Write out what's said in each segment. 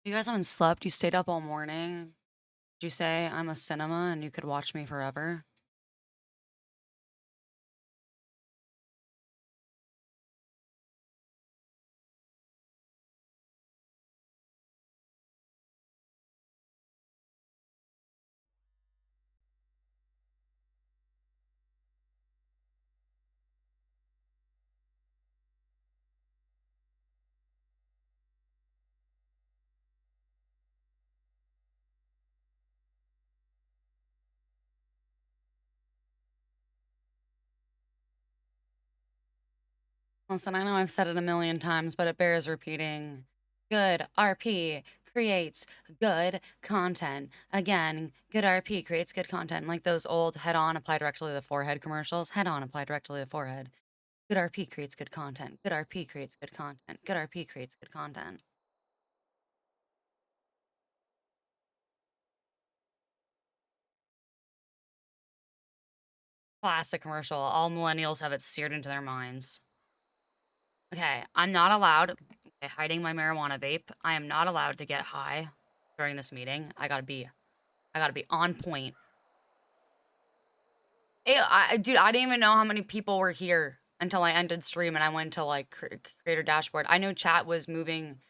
You guys haven't slept? You stayed up all morning? Did you say I'm a cinema and you could watch me forever? Listen, I know I've said it a million times, but it bears repeating. Good RP creates good content. Again, good RP creates good content. Like those old head-on apply directly to the forehead commercials. Head-on apply directly to the forehead. Good RP creates good content. Good RP creates good content. Good RP creates good content. Classic commercial. All millennials have it seared into their minds. Okay, I'm not allowed, okay, hiding my marijuana vape. I am not allowed to get high during this meeting. I gotta be on point. Dude, I didn't even know how many people were here until I ended stream and I went to like creator dashboard. I know chat was moving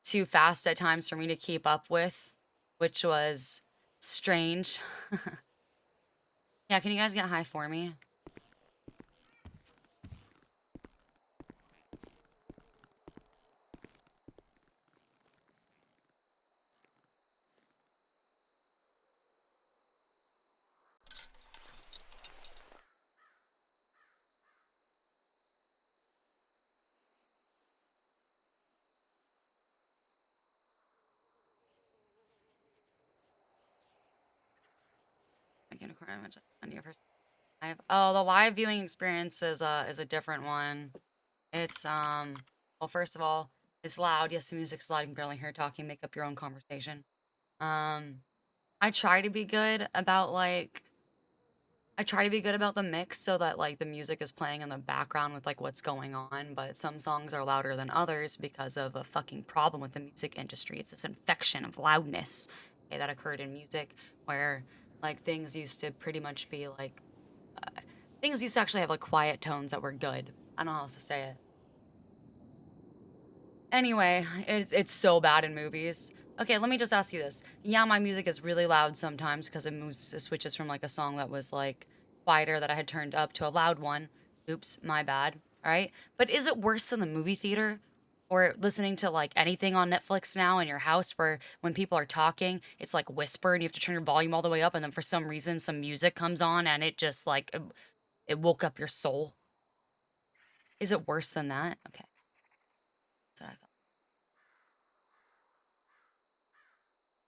too fast at times for me to keep up with, which was strange. Yeah, can you guys get high for me? I can record much on your first live. Oh, the live viewing experience is a different one. It's well, first of all, it's loud. Yes, the music's loud. You can barely hear talking. Make up your own conversation. Um, I try to be good about like I try to be good about the mix so that like the music is playing in the background with like what's going on, but some songs are louder than others because of a fucking problem with the music industry. It's this infection of loudness, okay, that occurred in music where like things used to pretty much be like things used to actually have like quiet tones that were good. I don't know how else to say it. Anyway, it's so bad in movies. Okay, let me just ask you this. Yeah, my music is really loud sometimes because it switches from like a song that was like quieter that I had turned up to a loud one. Oops, my bad. All right. But is it worse than the movie theater or listening to like anything on Netflix now in your house where when people are talking, it's like whisper and you have to turn your volume all the way up and then for some reason some music comes on and it just like it woke up your soul? Is it worse than that? Okay. That's what I thought.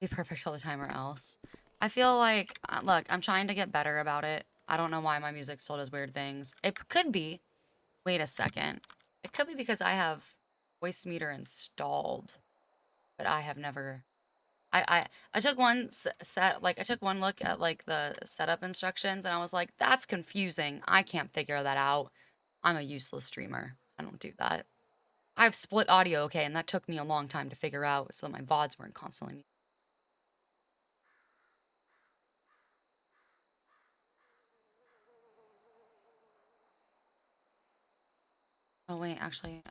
Be perfect all the time or else. I feel like, look, I'm trying to get better about it. I don't know why my music still does weird things. It could be, wait a second. It could be because I have voice meter installed, but I have never, I took one I took one look at like the setup instructions and I was like, that's confusing. I can't figure that out. I'm a useless streamer. I don't do that. I have split audio, okay, and that took me a long time to figure out so my VODs weren't constantly. Oh wait, actually,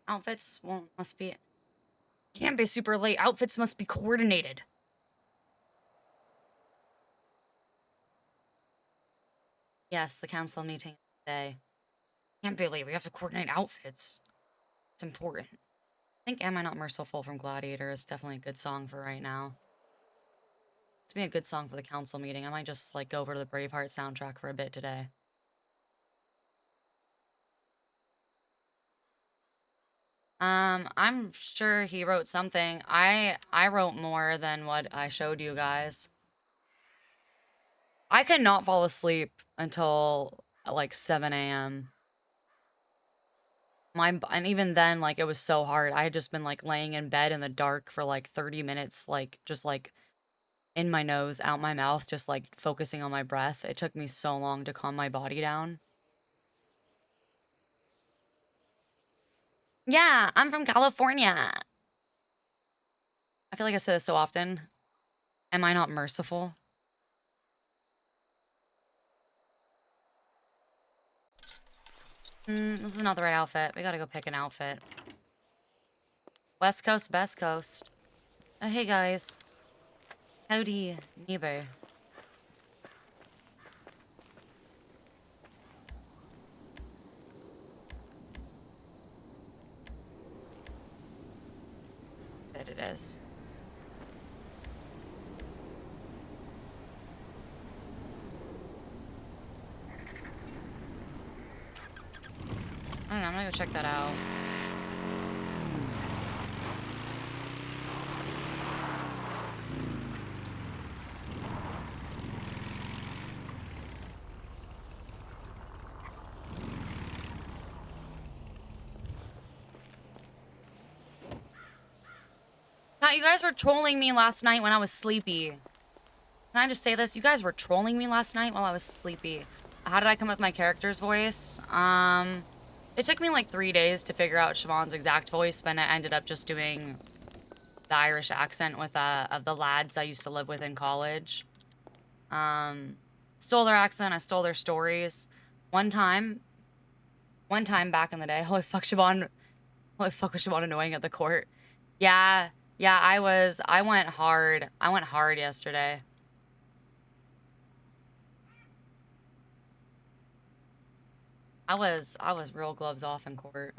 outfits, well, must be, can't be super late. Outfits must be coordinated. Yes, the council meeting today. Can't be late. We have to coordinate outfits. It's important. think Am I Not Merciful from Gladiator is definitely a good song for right now. It's be a good song for the council meeting. I might just like go over to the Braveheart soundtrack for a bit today. I'm sure he wrote something. I wrote more than what I showed you guys. I could not fall asleep until like 7 a.m. And even then, like, it was so hard. I had just been like laying in bed in the dark for like 30 minutes, like just like in my nose, out my mouth, just like focusing on my breath. It took me so long to calm my body down. Yeah, I'm from California. I feel like I say this so often. Am I not merciful? This is not the right outfit. We gotta go pick an outfit. West Coast, best coast. Hey guys. Howdy, neighbor. Bet it is. I don't know, I'm gonna go check that out. Now, you guys were trolling me last night when I was sleepy. Can I just say this? You guys were trolling me last night while I was sleepy. How did I come up with my character's voice? It took me like 3 days to figure out Siobhan's exact voice, but I ended up just doing the Irish accent with of the lads I used to live with in college. Stole their accent, I stole their stories. One time back in the day, holy fuck was Siobhan annoying at the court. Yeah, I went hard. I went hard yesterday. I was real gloves off in court.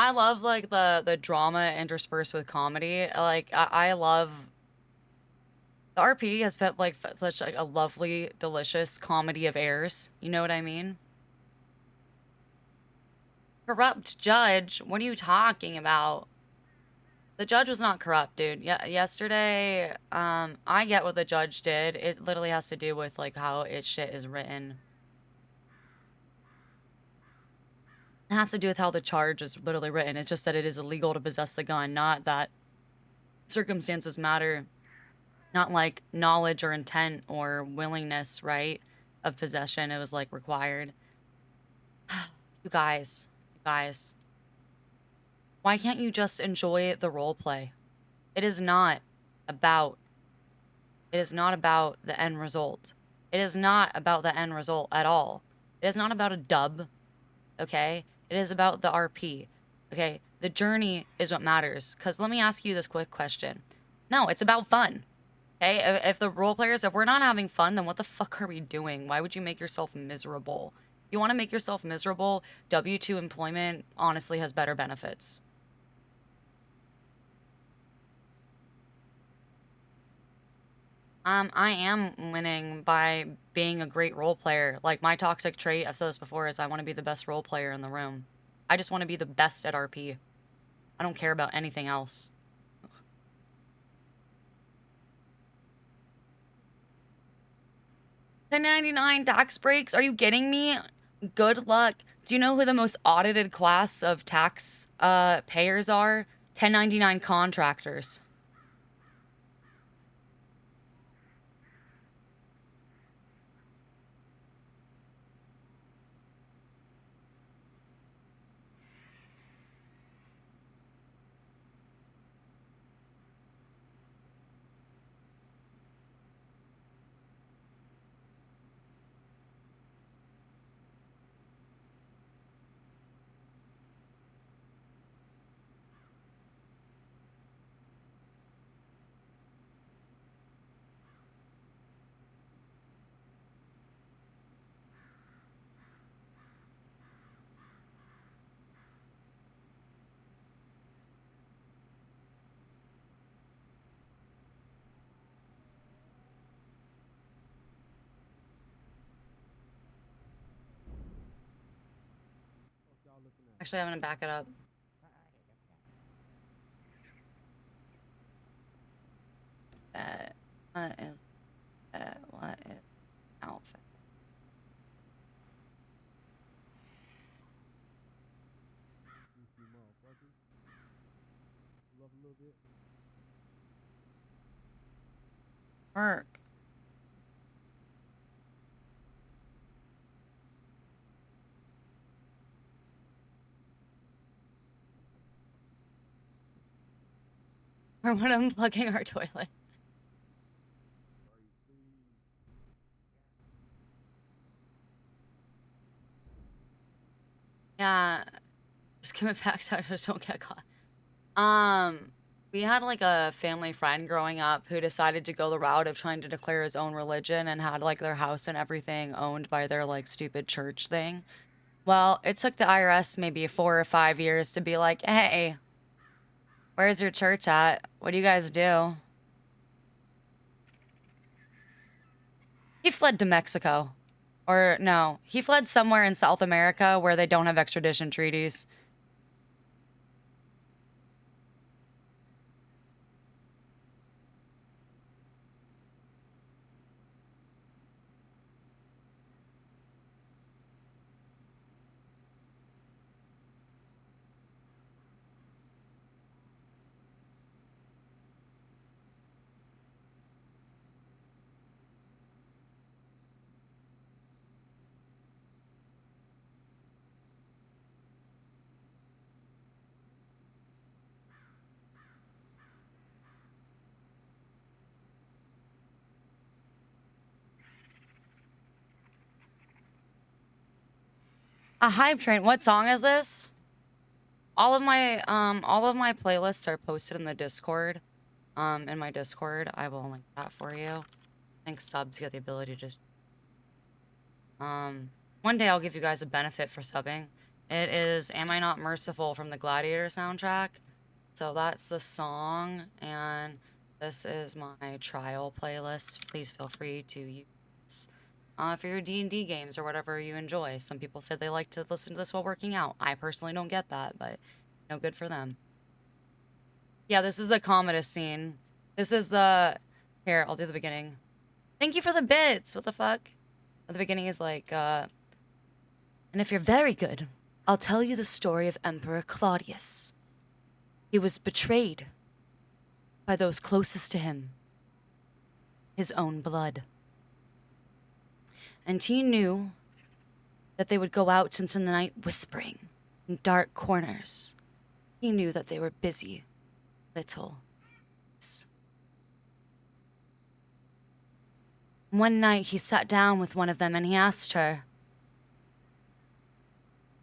I love like the drama interspersed with comedy. Like I love the RP has felt like such like a lovely, delicious comedy of errors. You know what I mean? Corrupt judge? What are you talking about? The judge was not corrupt, dude. Yeah, yesterday, I get what the judge did. It literally has to do with like how shit is written. It has to do with how the charge is literally written. It's just that it is illegal to possess the gun, not that circumstances matter. Not like knowledge or intent or willingness, right, of possession. It was like required. You guys. Why can't you just enjoy the role play? It is not about the end result. It is not about the end result at all. It is not about a dub, okay? It is about the RP, okay? The journey is what matters. Because let me ask you this quick question. No, it's about fun, okay? If the role players, if we're not having fun, then what the fuck are we doing? Why would you make yourself miserable? If you want to make yourself miserable, W-2 employment honestly has better benefits. I am winning by being a great role player. Like, my toxic trait, I've said this before, is I want to be the best role player in the room. I just want to be the best at RP. I don't care about anything else. $10.99 tax breaks? Are you kidding me? Good luck. Do you know who the most audited class of tax payers are? 1099 contractors. Actually, I'm gonna back it up. What is outfit? Work. Or when unplugging our toilet. Yeah, just give it back to just don't get caught. We had like a family friend growing up who decided to go the route of trying to declare his own religion and had like their house and everything owned by their like stupid church thing. Well, it took the IRS maybe 4 or 5 years to be like, hey, where's your church at? What do you guys do? He fled to Mexico. Or no, he fled somewhere in South America where they don't have extradition treaties. A hype train. What song is this? All of my playlists are posted in the Discord. In my Discord, I will link that for you. I think subs get the ability to just one day I'll give you guys a benefit for subbing. It is Am I Not Merciful from the Gladiator soundtrack. So that's the song, and this is my trial playlist. Please feel free to use for your D&D games or whatever you enjoy. Some people said they like to listen to this while working out. I personally don't get that, but no, good for them. Yeah, this is the Commodus scene. This is the... Here, I'll do the beginning. Thank you for the bits! What the fuck? The beginning is like, And if you're very good, I'll tell you the story of Emperor Claudius. He was betrayed by those closest to him. His own blood. And he knew that they would go out into the night whispering in dark corners. He knew that they were busy, little. One night he sat down with one of them and he asked her,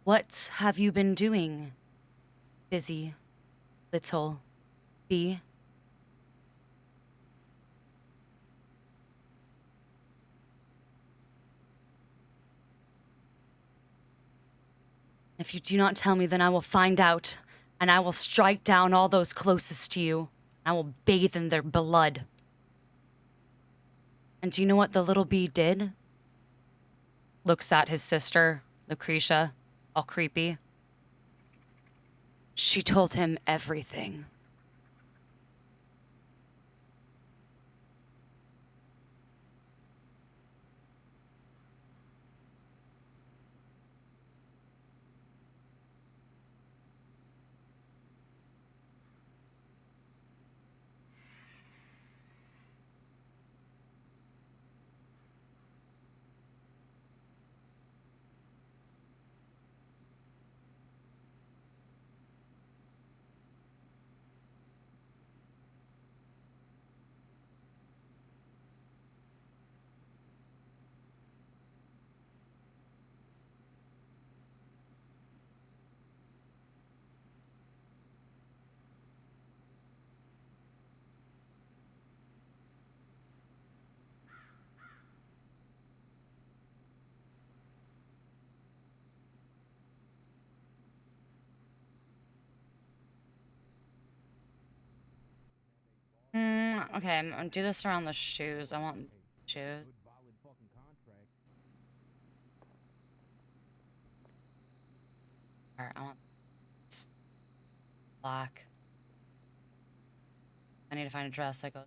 "What have you been doing, busy, little bee?" "If you do not tell me, then I will find out, and I will strike down all those closest to you. I will bathe in their blood." And do you know what the little bee did? Looks at his sister, Lucretia, all creepy. She told him everything. Okay, I'm gonna do this around the shoes. I want shoes. Alright, I Black. I need to find a dress that goes.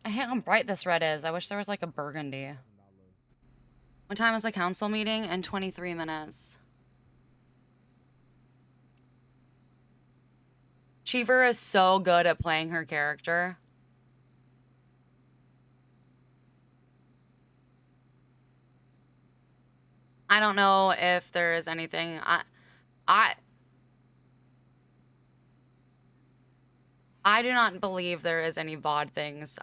I hate how bright this red is. I wish there was like a burgundy. What time is the council meeting? In 23 minutes. Cheever is so good at playing her character. I don't know if there is anything. I do not believe there is any VOD things.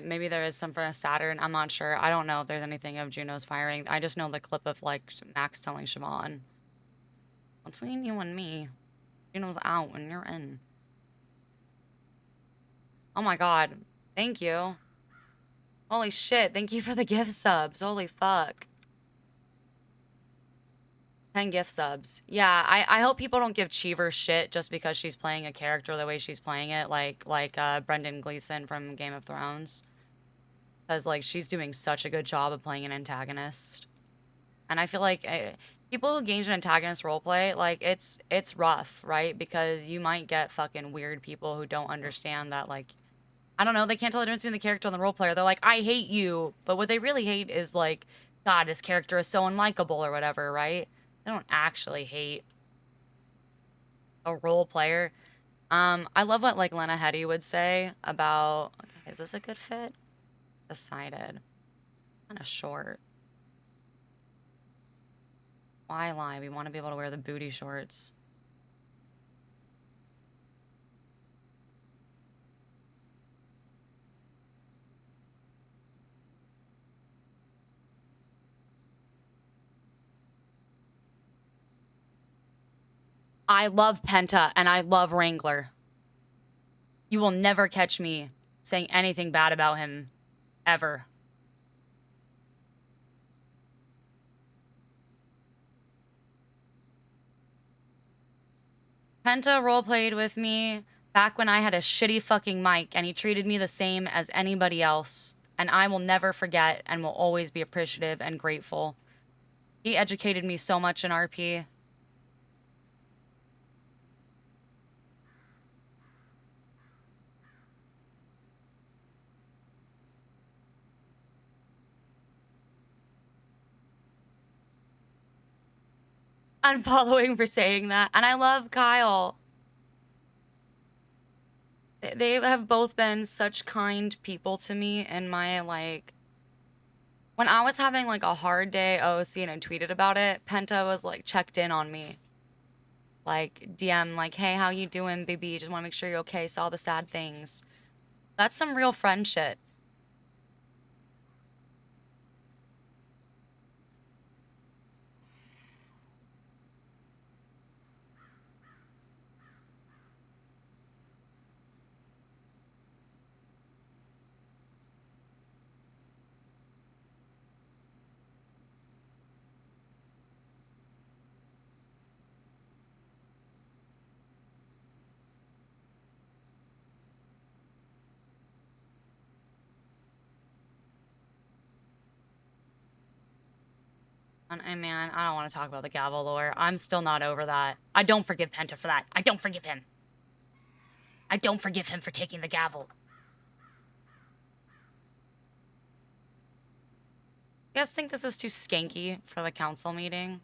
Maybe there is some for Saturn. I'm not sure. I don't know if there's anything of Juno's firing. I just know the clip of like Max telling Siobhan. Between you and me, Juno's out and you're in. Oh my god. Thank you. Holy shit. Thank you for the gift subs. Holy fuck. 10 gift subs. Yeah, I hope people don't give Cheever shit just because she's playing a character the way she's playing it, like Brendan Gleeson from Game of Thrones. Because, like, she's doing such a good job of playing an antagonist. And I feel like people who engage in antagonist roleplay, like, it's rough, right? Because you might get fucking weird people who don't understand that, like, I don't know, they can't tell the difference between the character and the roleplayer. They're like, I hate you. But what they really hate is, like, God, this character is so unlikable or whatever, right? They don't actually hate a role player. I love what like Lena Headey would say about, okay, is this a good fit? Decided. Kind of short. Why lie? We want to be able to wear the booty shorts. I love Penta and I love Wrangler. You will never catch me saying anything bad about him. Ever. Penta roleplayed with me back when I had a shitty fucking mic and he treated me the same as anybody else. And I will never forget and will always be appreciative and grateful. He educated me so much in RP. I'm following for saying that. And I love Kyle. They have both been such kind people to me in my, like... When I was having, like, a hard day OOC and I tweeted about it, Penta was, like, checked in on me. Like, DM, like, hey, how you doing, baby? Just want to make sure you're okay. Saw the sad things. That's some real friend shit. And man, I don't want to talk about the gavel lore. I'm still not over that. I don't forgive Penta for that. I don't forgive him. I don't forgive him for taking the gavel. You guys think this is too skanky for the council meeting?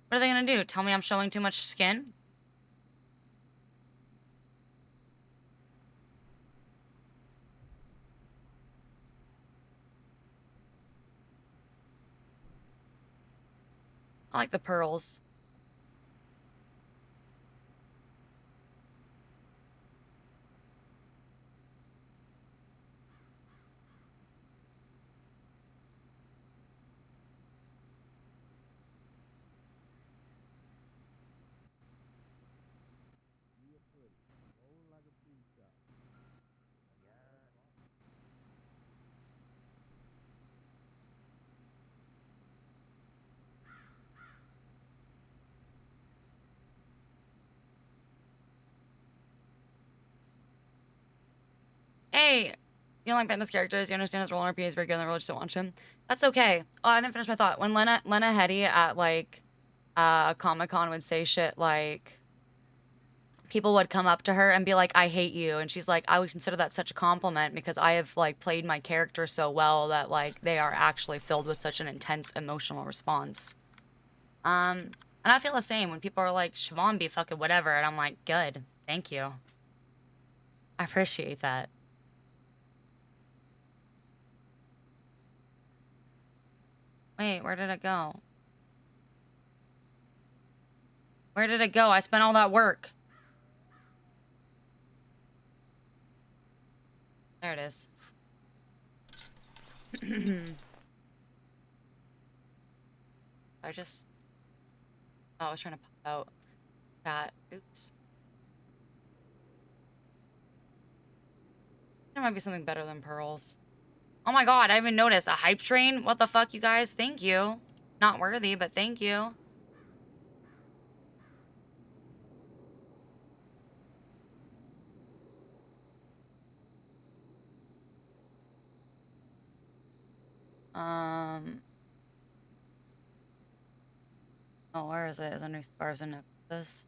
What are they gonna do? Tell me I'm showing too much skin? I like the pearls. hey, you don't like Panda's characters, you understand his role in RP, he's very good in the role, just don't watch him. That's okay. Oh, I didn't finish my thought. When Lena Headey at, like, Comic-Con would say shit like, people would come up to her and be like, I hate you. And she's like, I would consider that such a compliment because I have, like, played my character so well that, like, they are actually filled with such an intense emotional response. And I feel the same when people are like, Siobhan be fucking whatever. And I'm like, good. Thank you. I appreciate that. Wait, where did it go? Where did it go? I spent all that work. There it is. I just... Oh, I was trying to pop out that. Oops. There might be something better than pearls. Oh my god, I didn't even noticed. A hype train? What the fuck, you guys? Thank you. Not worthy, but thank you. Oh, where is it? Is there any scarves and necklaces?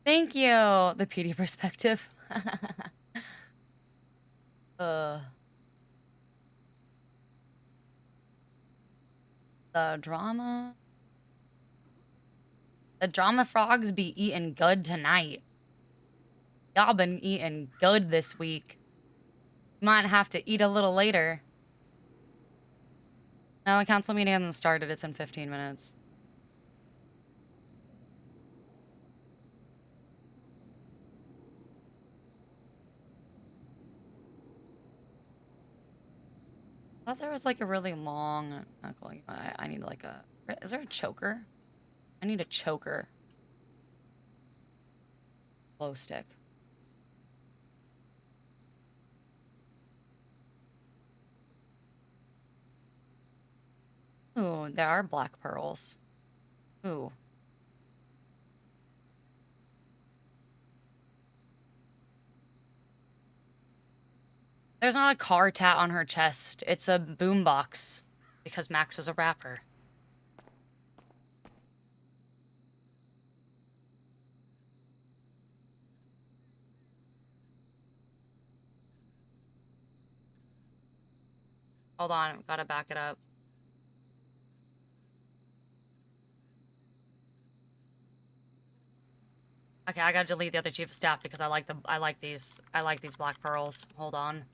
Thank you! The PD perspective. The drama. The drama frogs be eating good tonight. Y'all been eating good this week. Might have to eat a little later. No, the council meeting hasn't started. It's in 15 minutes. I thought there was like a really long knuckle. I need like a... Is there a choker? I need a choker. Glow stick. Ooh, there are black pearls. Ooh. There's not a car tat on her chest. It's a boombox. Because Max was a rapper. Hold on, gotta back it up. Okay, I gotta delete the other chief of staff because I like these black pearls. Hold on.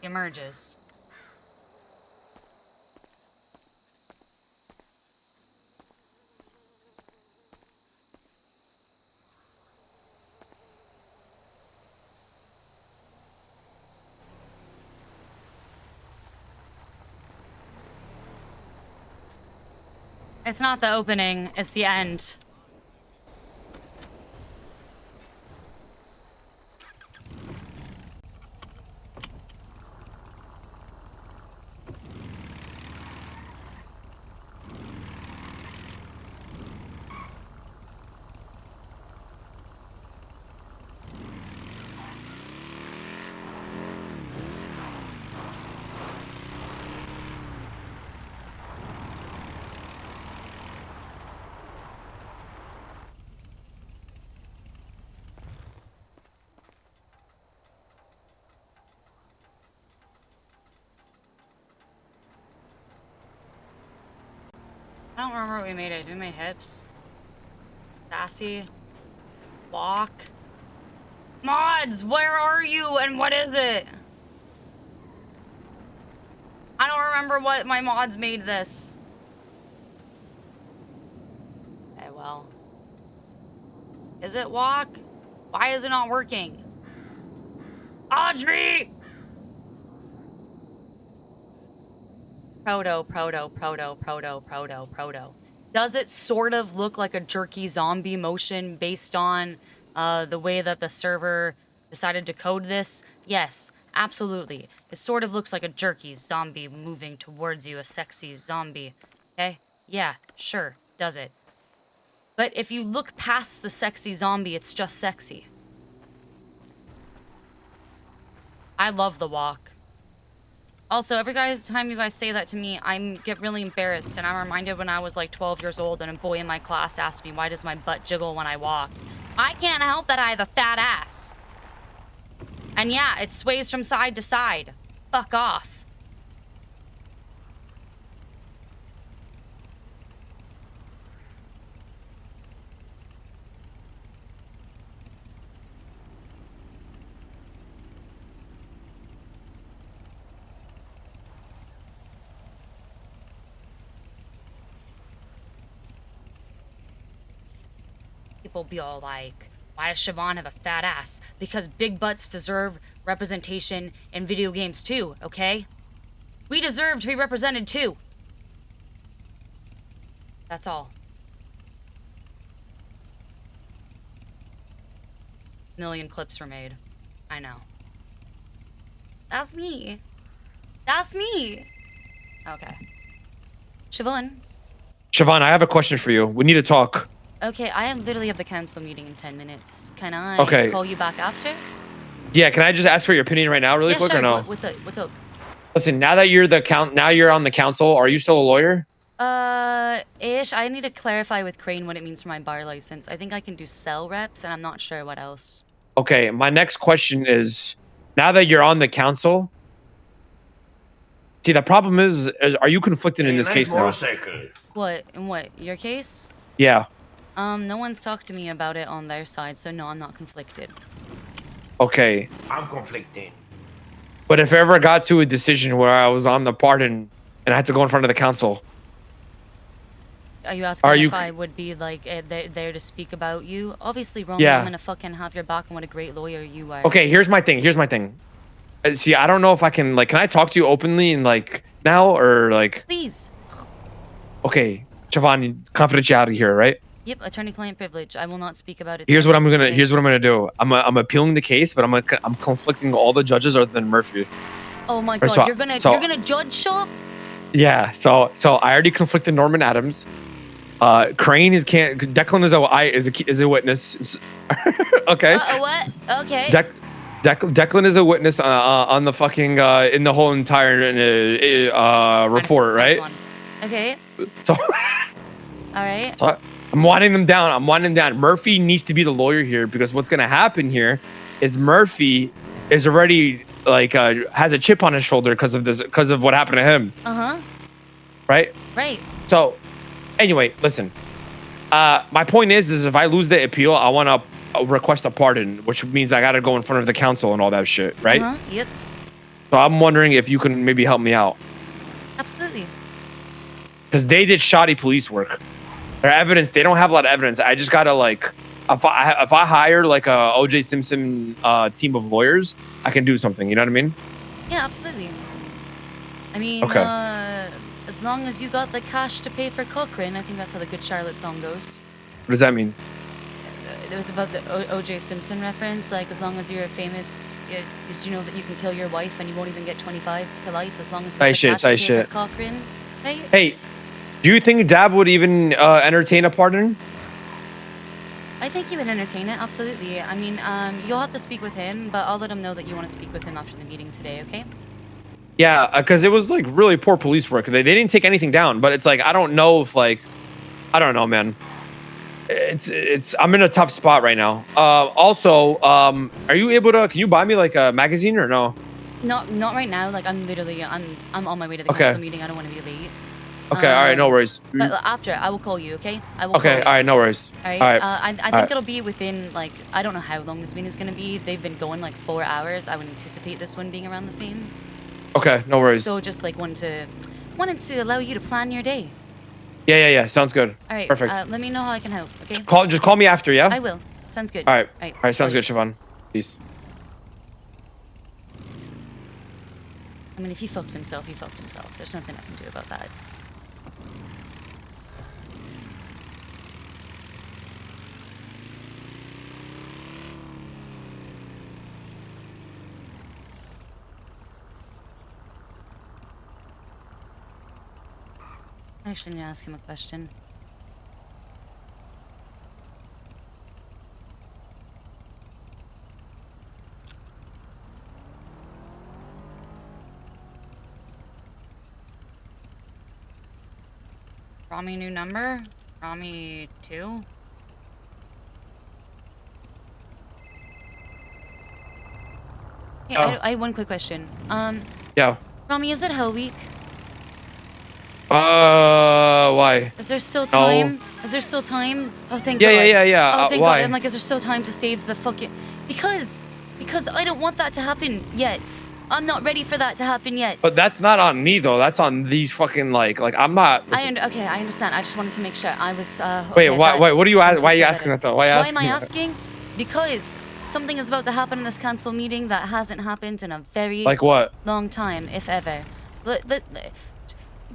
Emerges. It's not the opening, it's the end. I don't remember what we made it. Did we make hips? Sassy. Walk. Mods, where are you and what is it? I don't remember what my mods made this. Okay, well. Is it walk? Why is it not working? Audrey! Proto. Does it sort of look like a jerky zombie motion based on the way that the server decided to code this? Yes, absolutely. It sort of looks like a jerky zombie moving towards you, a sexy zombie. Okay? Yeah, sure, does it. But if you look past the sexy zombie, it's just sexy. I love the walk. Also, every time you guys say that to me, I get really embarrassed, and I'm reminded when I was like 12 years old and a boy in my class asked me, why does my butt jiggle when I walk? I can't help that I have a fat ass. And yeah, it sways from side to side. Fuck off. People be all like, why does Siobhan have a fat ass? Because big butts deserve representation in video games too, okay? We deserve to be represented too. That's all. A million clips were made. I know. That's me. That's me. Okay. Siobhan. Siobhan, I have a question for you. We need to talk. Okay, I literally have the council meeting in 10 minutes. Can I call you back after? Yeah, can I just ask for your opinion right now really quick sure. or no? What's up? What's up? Listen, now that you're now you're on the council, are you still a lawyer? Ish, I need to clarify with Crane what it means for my bar license. I think I can do cell reps, and I'm not sure what else. Okay, my next question is, now that you're on the council, see, the problem is are you conflicted in this case now? What? In what? Your case? Yeah. No one's talked to me about it on their side, so no, I'm not conflicted. Okay. I'm conflicted. But if I ever got to a decision where I was on the pardon and I had to go in front of the council. Are you asking if I would be like there to speak about you? Obviously, Roman, I'm gonna fucking have your back and what a great lawyer you are. Okay, here's my thing. See, I don't know if I can, like, can I talk to you openly and like now or like? Please. Okay, Siobhan, confidentiality here, right? Yep, attorney-client privilege. I will not speak about it. Here's what I'm gonna do. I'm appealing the case, but I'm conflicting all the judges other than Murphy. Oh my god, so, you're gonna judge shop? Yeah. So I already conflicted Norman Adams. Crane Declan is a witness. Okay. What? Okay. Declan is a witness on the fucking in the whole entire report, right? Okay. So. All right. So I'm winding them down. Murphy needs to be the lawyer here because what's gonna happen here is Murphy is already like has a chip on his shoulder because of what happened to him. Right. Right. So, anyway, listen. My point is if I lose the appeal, I want to request a pardon, which means I got to go in front of the council and all that shit, right? Yep. So I'm wondering if you can maybe help me out. Absolutely. Because they did shoddy police work. Their evidence, they don't have a lot of evidence. I just gotta like, if I hire like a O.J. Simpson team of lawyers, I can do something. You know what I mean? Yeah, absolutely. I mean, as long as you got the cash to pay for Cochrane, I think that's how the Good Charlotte song goes. What does that mean? It was about the O.J. Simpson reference. Like, as long as you're famous, did you know that you can kill your wife and you won't even get 25 to life as long as you got the cash to pay for Cochrane? Right? Hey. Do you think Dab would even entertain a pardon? I think he would entertain it, absolutely. I mean, you'll have to speak with him, but I'll let him know that you want to speak with him after the meeting today, okay? Yeah, because it was like really poor police work. They didn't take anything down, but it's like I don't know if like I don't know, man. I'm in a tough spot right now. Also, are you able to? Can you buy me like a magazine or no? Not right now. Like I'm on my way to the council meeting. I don't want to be late. Okay, all right, no worries. But after, I will call you, okay? I will Okay, call you. all right, no worries. All right. All right. I think right. it'll be within, like, I don't know how long this meeting is going to be. They've been going, like, 4 hours. I would anticipate this one being around the same. Okay, no worries. So just, like, wanted to allow you to plan your day. Yeah. Sounds good. All right. Perfect. Let me know how I can help, okay? Just call me after, yeah? I will. Sounds good. All right. All right. All right, sounds Bye. good, Siobhan. Peace. I mean, if he fucked himself, he fucked himself. There's nothing I can do about that. I actually need to ask him a question. Rami new number? Rami 2? Hey, I had one quick question. Yeah. Rami, is it Hell Week? Why? Is there still time? Is there still time? Oh, thank Yeah, God. yeah. Oh, thank why? God. I'm like, is there still time to save the fucking... Because I don't want that to happen yet. I'm not ready for that to happen yet. But that's not on me though. That's on these fucking like I'm not. Okay, I understand. I just wanted to make sure. I was. Wait, okay, why? What are you? Why are you about asking it. that though? Why am I asking? Because something is about to happen in this council meeting that hasn't happened in a very Like what? long time, if ever.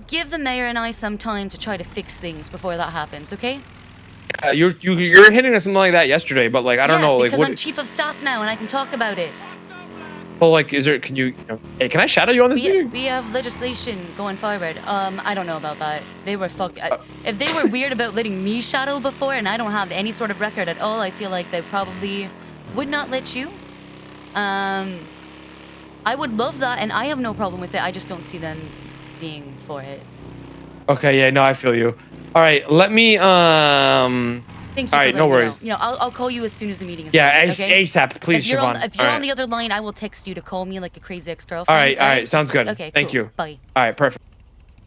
Give the mayor and I some time to try to fix things before that happens, okay? You're hinting at something like that yesterday, but like I don't know, like because what? I'm chief of staff now and I can talk about it. Well, like, is there? Can you? Hey, can I shadow you on this meeting? We have legislation going forward. I don't know about that. They were if they were weird about letting me shadow before, and I don't have any sort of record at all, I feel like they probably would not let you. I would love that, and I have no problem with it. I just don't see them being for it. Okay, yeah, no, I feel you. All right, let me Thank you. All right, no worries. You know, I'll call you as soon as the meeting is yeah, over, okay? ASAP, please, Siobhan. If you're on the other line, I will text you to call me like a crazy ex-girlfriend. All right, sounds good. Okay, Thank cool. you. Bye. All right, perfect.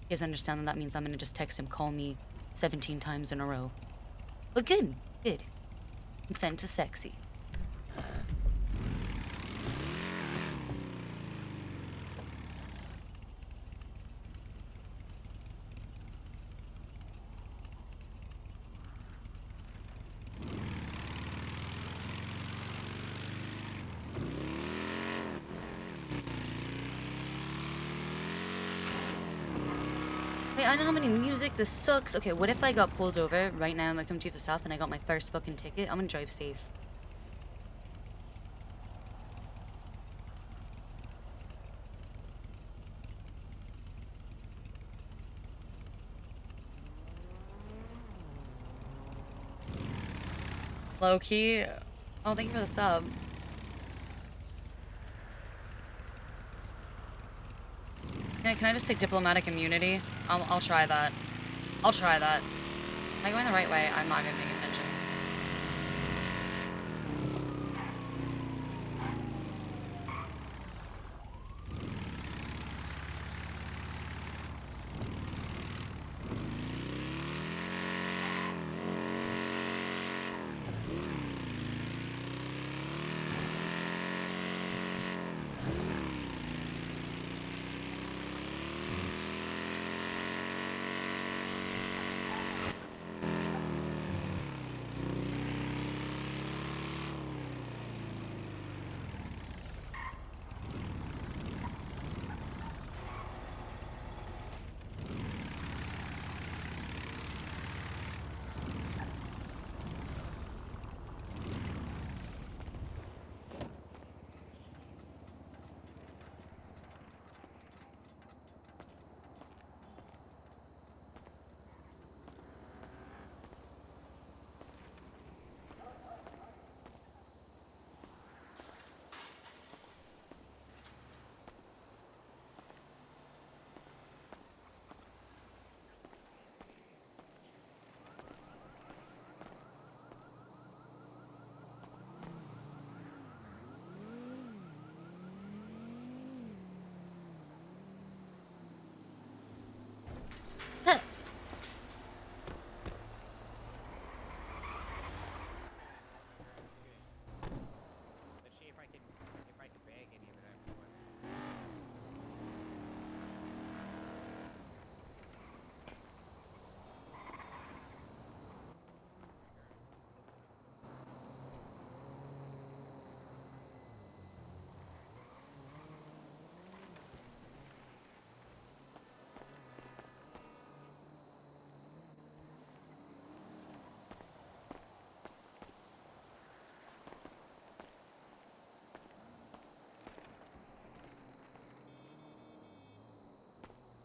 You guys understand that means I'm gonna just text him, call me 17 times in a row. But good. Consent to sexy. Wait, I know how many music. This sucks. Okay, what if I got pulled over right now? I'm gonna come to the south and I got my first fucking ticket. I'm gonna drive safe. Low key. Oh, thank you for the sub. Yeah, can I just take diplomatic immunity? I'll try that. I'll try that. Am I going the right way? I'm not even paying attention.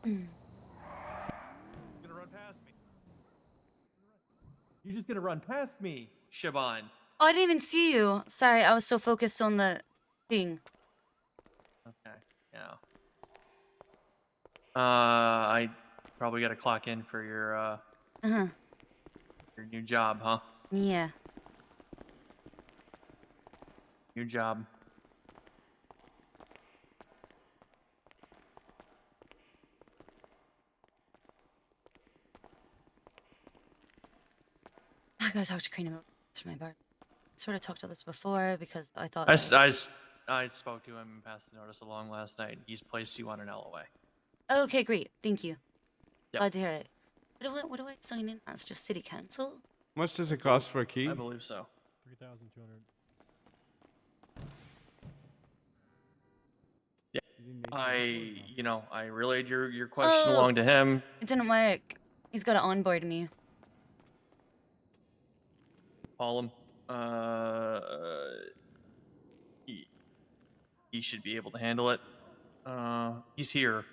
Gonna run past me. You're just gonna run past me, Siobhan. Oh, I didn't even see you. Sorry, I was so focused on the thing. Okay, yeah. I probably gotta clock in for your new job, huh? Yeah. New job. I gotta talk to Karina about this for my bar. Sort of talked about this before because I thought. I spoke to him and passed the notice along last night. He's placed you on an LOA. Okay, great. Thank you. Yep. Glad to hear it. What do I sign in as? Just city council? How much does it cost for a key? I believe so. 3,200. Yeah. I relayed your Oh. question along to him. It didn't work. He's got to onboard me. Call him. He should be able to handle it. He's here.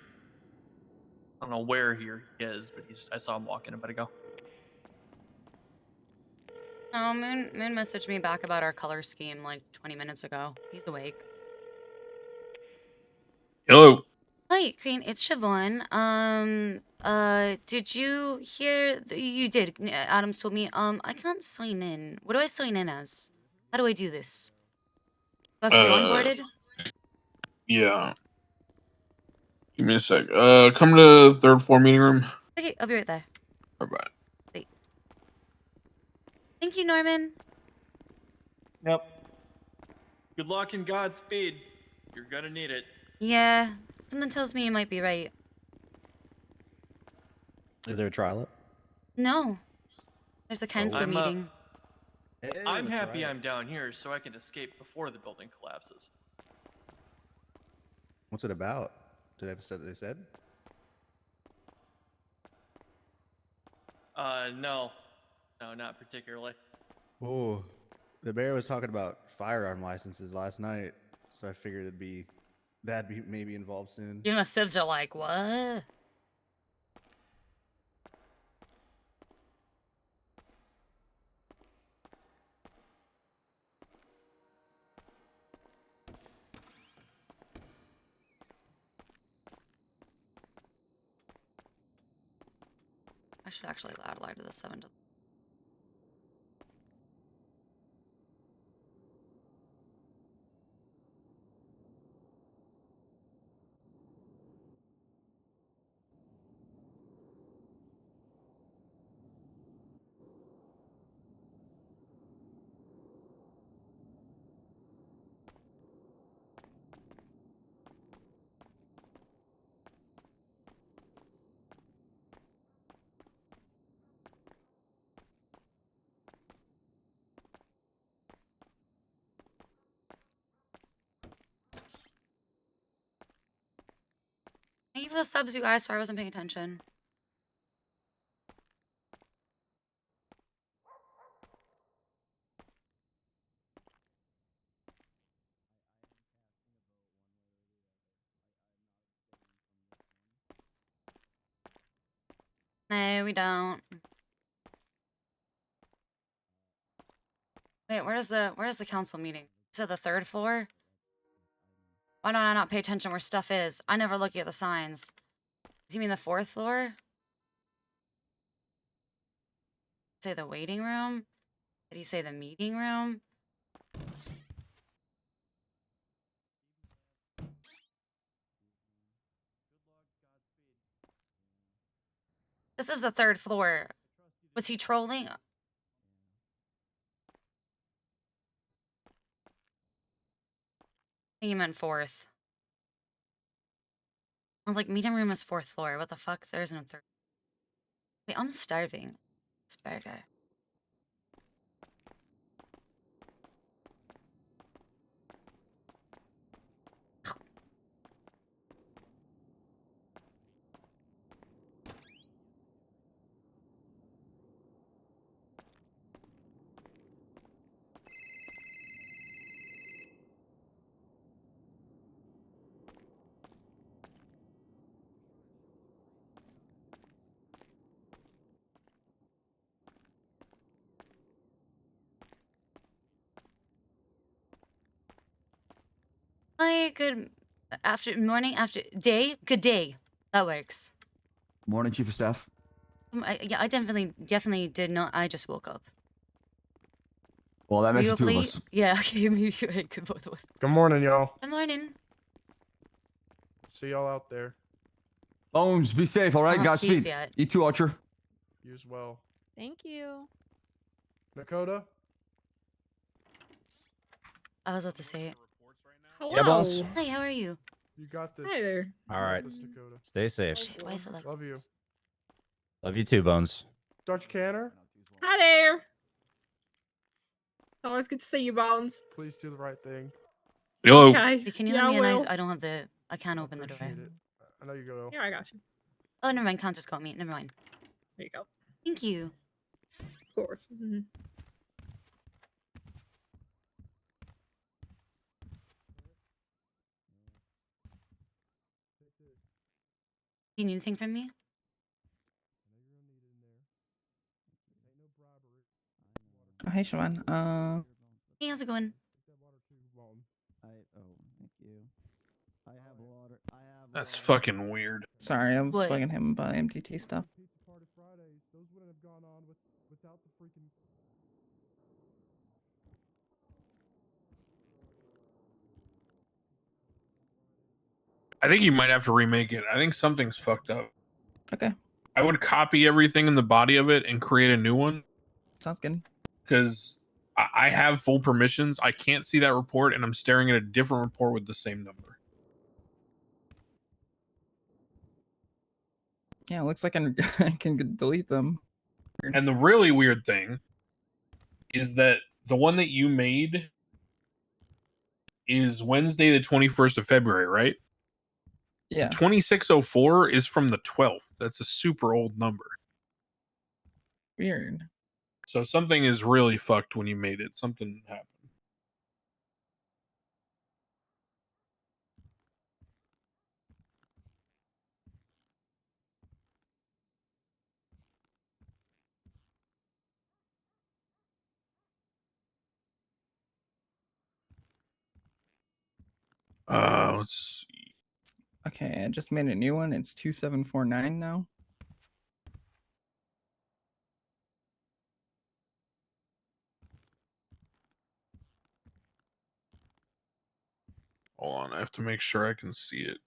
I don't know where he is, but I saw him walk in a bit ago. Oh, Moon messaged me back about our color scheme like 20 minutes ago. He's awake. Hello. Hi, Crane. It's Siobhan. Did you hear? You did. Adams told me. I can't sign in. What do I sign in as? How do I do this? Do I have to be onboarded? Yeah. Give me a sec. Come to the third floor meeting room. Okay, I'll be right there. Bye-bye. Wait. Thank you, Norman. Yep. Good luck and Godspeed. You're gonna need it. Yeah, something tells me you might be right. Is there a trial up? No. There's a council I'm, meeting. Hey, I'm that's happy right. I'm down here so I can escape before the building collapses. What's it about? Do they have said? They said? No, not particularly. Oh, the mayor was talking about firearm licenses last night, so I figured that'd be maybe involved soon. You know, Sibs are like, what? I should actually add light to the 7 to. Thank you for the subs, you guys. Sorry I wasn't paying attention. No, we don't. Wait, where's the council meeting? Is it the 3rd floor? Why don't I not pay attention where stuff is? I never look at the signs. Does he mean the 4th floor? Say the waiting room? Did he say the meeting room? This is the 3rd floor. Was he trolling? I think he meant 4th. I was like, meeting room is 4th floor. What the fuck? There isn't a 3rd. Wait, I'm starving. This burger. Hi, good morning, day, good day. That works. Morning, Chief of Staff. Yeah, I definitely did not. I just woke up. Well, that Were makes you it up two of late? us. Yeah, okay, maybe good both of us. Good morning, y'all. Good morning. See y'all out there. Bones, be safe, all right? I don't have keys Godspeed. yet. You too, Archer. You as well. Thank you. Dakota? I was about to say it. Hello. Yeah, boss. Hi, how are you? You got this. Hi there. All right. This, Dakota. Stay safe. Shit, why is it like Love you. this? Love you too, Bones. Dr. Canner, Hi there. Always good to see you, Bones. please do the right thing. Yo, Okay. Hey, can you yeah, let me in? I will. I don't have the. I can't open the door. Appreciate it. I know you go. Here, I got you. Oh, never mind. Can't just got me. Never mind. There you go. Thank you. Of course. Mhm. Do you need anything from me? Oh, hey, Siobhan. Hey, how's it going? that's fucking weird. Sorry, I was What? bugging him about MDT stuff. I think you might have to remake it. I think something's fucked up. Okay, I would copy everything in the body of it and create a new one sounds good. because I have full permissions. I can't see that report, and I'm staring at a different report with the same number. Yeah, looks like I can delete them. And the really weird thing is that the one that you made is Wednesday, the 21st of February, right? Yeah, 2604 is from the 12th. That's a super old number. weird. So something is really fucked when you made it. Something happened. Let's see. Okay, I just made a new one. It's 2749 now. Hold on. I have to make sure I can see it.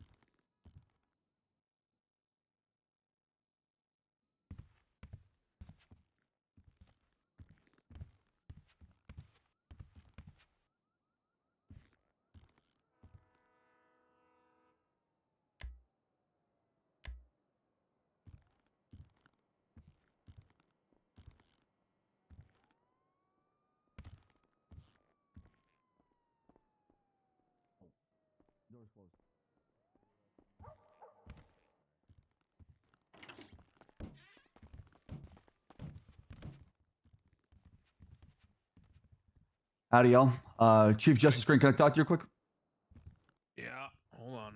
Howdy, y'all. Chief Justice Green, can I talk to you quick? Yeah. Hold on.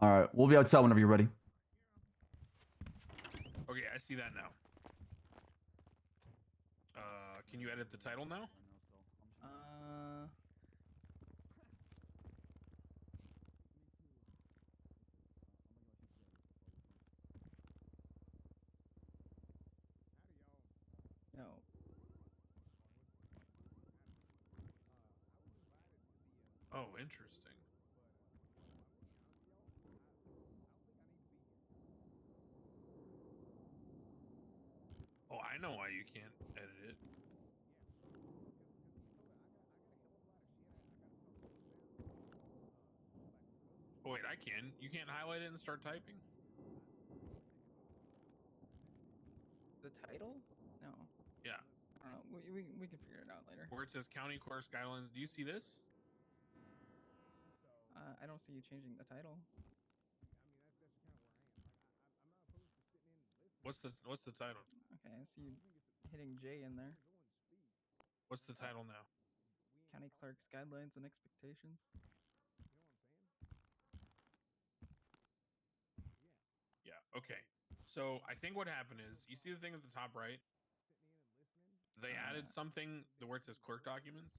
All right, we'll be outside whenever you're ready. Okay, I see that now. Can you edit the title now? No. Oh, interesting. Oh, I know why you can't edit it. Oh, wait, I can. You can't highlight it and start typing? The title? No. Yeah. I don't know. We can figure it out later. Where it says County Course Guidelines. Do you see this? I don't see you changing the title. What's the title? Okay, I see you hitting J in there. What's the title now? County Clerk's Guidelines and Expectations. Yeah, okay. So I think what happened is, you see the thing at the top right? They added something where it says clerk documents.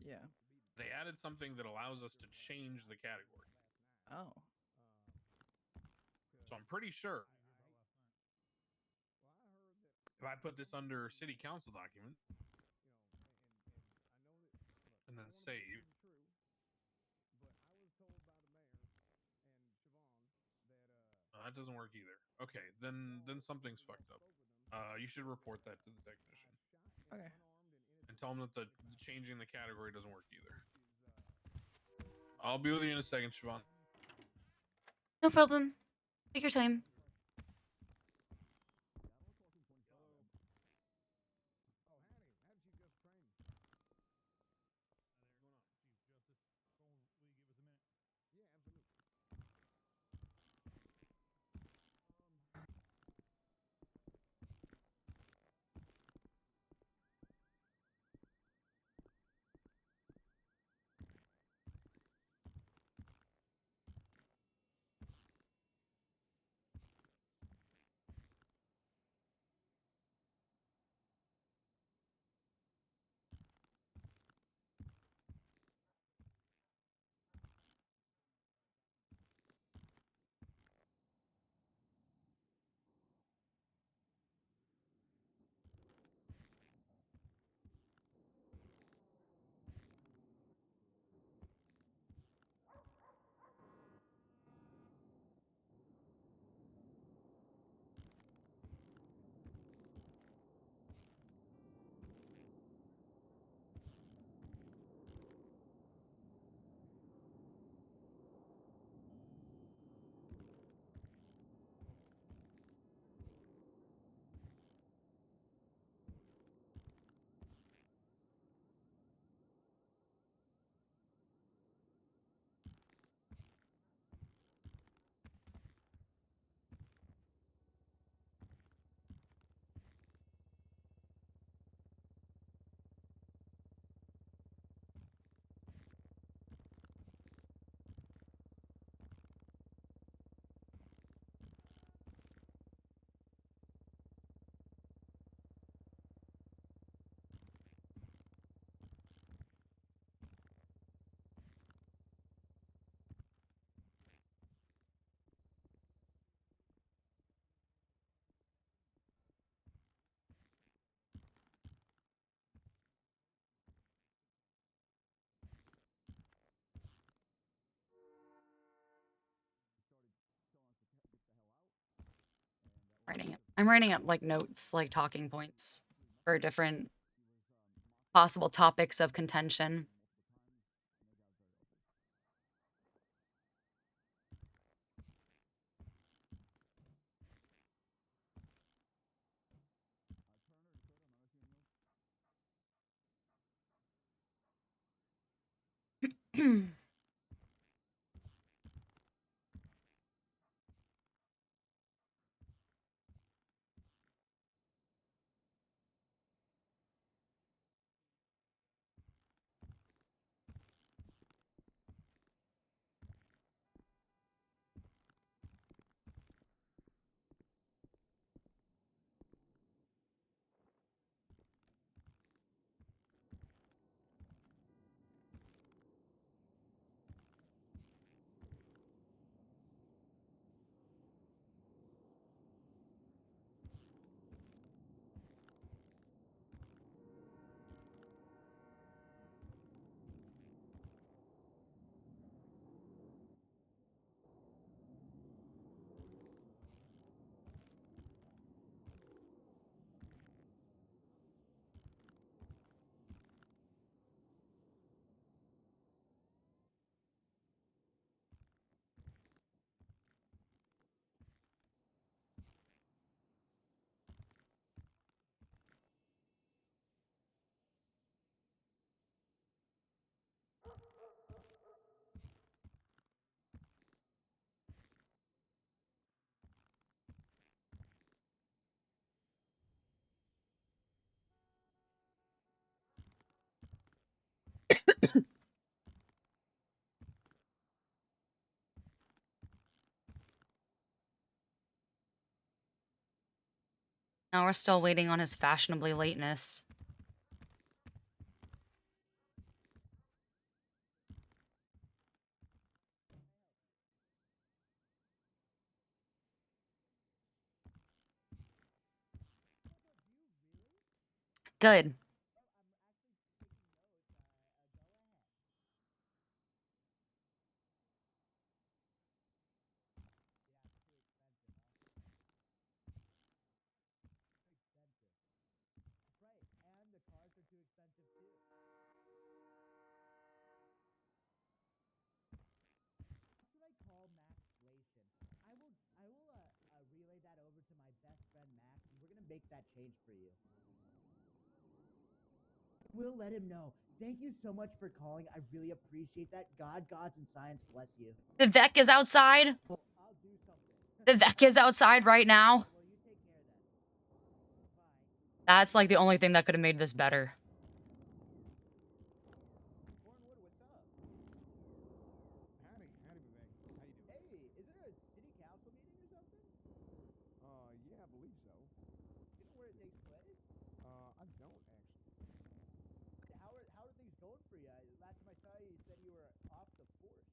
Yeah. They added something that allows us to change the category. Oh. So I'm pretty sure if I put this under city council document and then save, that doesn't work either. Okay, then something's fucked up. You should report that to the technician Okay. and tell them that the changing the category doesn't work either. I'll be with you in a second, Siobhan. No problem. Take your time. I'm writing up like notes, like talking points for different possible topics of contention. Now we're still waiting on his fashionably lateness. Good. Make that change for you. We'll let him know. Thank you so much for calling. I really appreciate that. God, gods, and science bless you. Vivek is outside. I'll do something. Vivek is outside right now. Well, you take care of that. Bye. That's like the only thing that could have made this better. Cornwood, what's up? Howdy, Vivek. How you doing? Hey, is there a city council meeting or something? Yeah, I believe so. You know where it takes place? I don't actually. How are things going for you? Last time I saw you, you said you were off the force.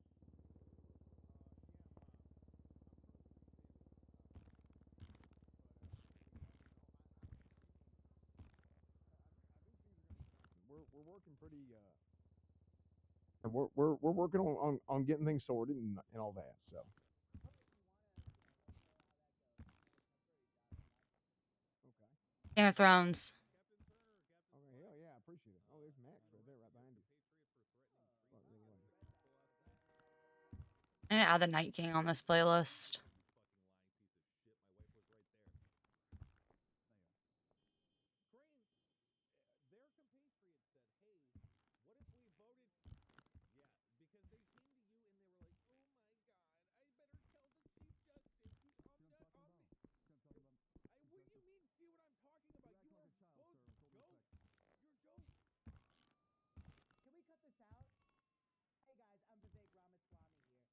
We're working pretty. We're working on getting things sorted and all that. So. Game of Thrones. Okay, hell yeah, I appreciate it. Oh, there's Max right there, right behind you. I'm gonna add the Night King on this playlist. Can we cut this out? Hey guys, I'm Vivek Ramaswamy here.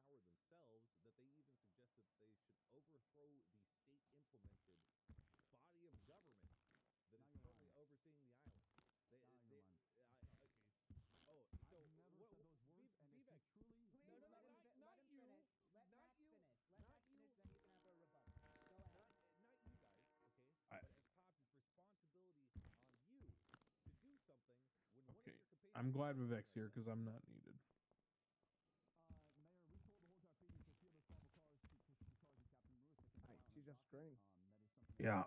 I just saw that there was an altercation happening, and I just could be offering my services as an intermediary. Do you guys know Tucker Carlson? We just had an interview in Russia, and I learned a lot from Go ahead. Okay, I'm glad Vivek's here because I'm not needed. She's just screening. Yeah.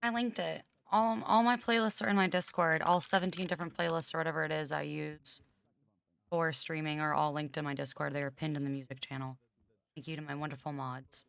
I linked it. All my playlists are in my Discord. All 17 different playlists or whatever it is I use for streaming are all linked in my Discord. They are pinned in the music channel. Thank you to my wonderful mods.